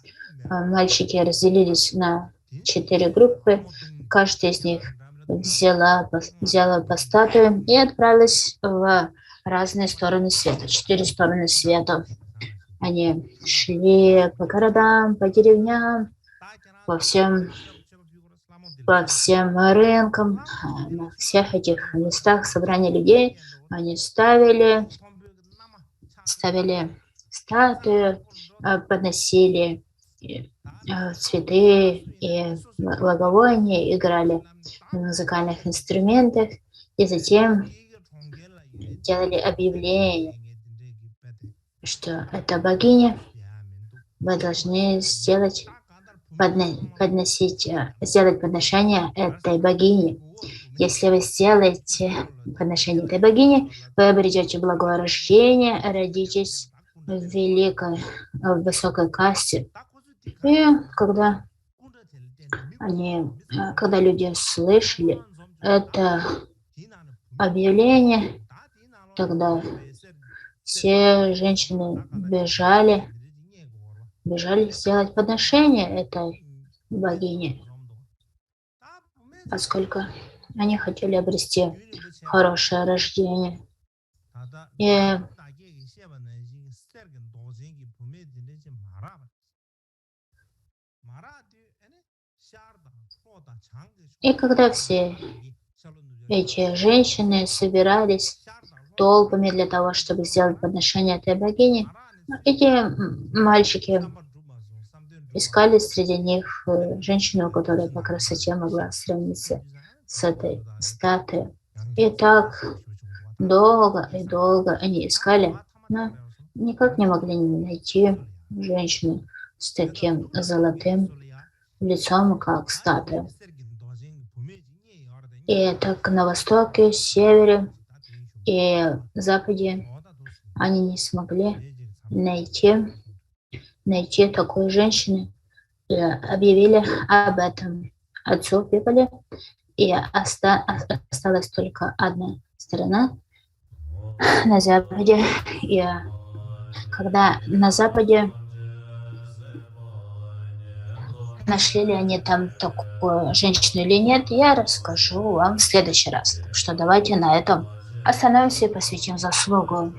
мальчики разделились на 4 группы. Каждая из них взяла по статуе и отправилась в разные стороны света. 4 стороны света. Они шли по городам, по деревням, по всем рынкам, на всех этих местах собрания людей. Они ставили статую, подносили цветы и благовония, играли на музыкальных инструментах и затем делали объявление, что это богиня, вы должны сделать сделать подношение этой богине. Если вы сделаете подношение этой богине, вы обретете благое рождение, родитесь в высокой касте. И когда люди слышали это объявление, тогда все женщины бежали сделать подношение этой богине, поскольку они хотели обрести хорошее рождение. И когда все эти женщины собирались толпами для того, чтобы сделать подношение этой богине, эти мальчики искали среди них женщину, которая по красоте могла сравниться с этой статуей. И так долго и долго они искали, но никак не могли найти женщину с таким золотым лицом, как статуя. И так на востоке, севере и западе они не смогли найти такой женщины. И объявили об этом отцу Пипали, и осталась только одна страна на западе. И когда на западе нашли ли они там такую женщину или нет, я расскажу вам в следующий раз. Так что давайте на этом остановимся и посвятим заслугу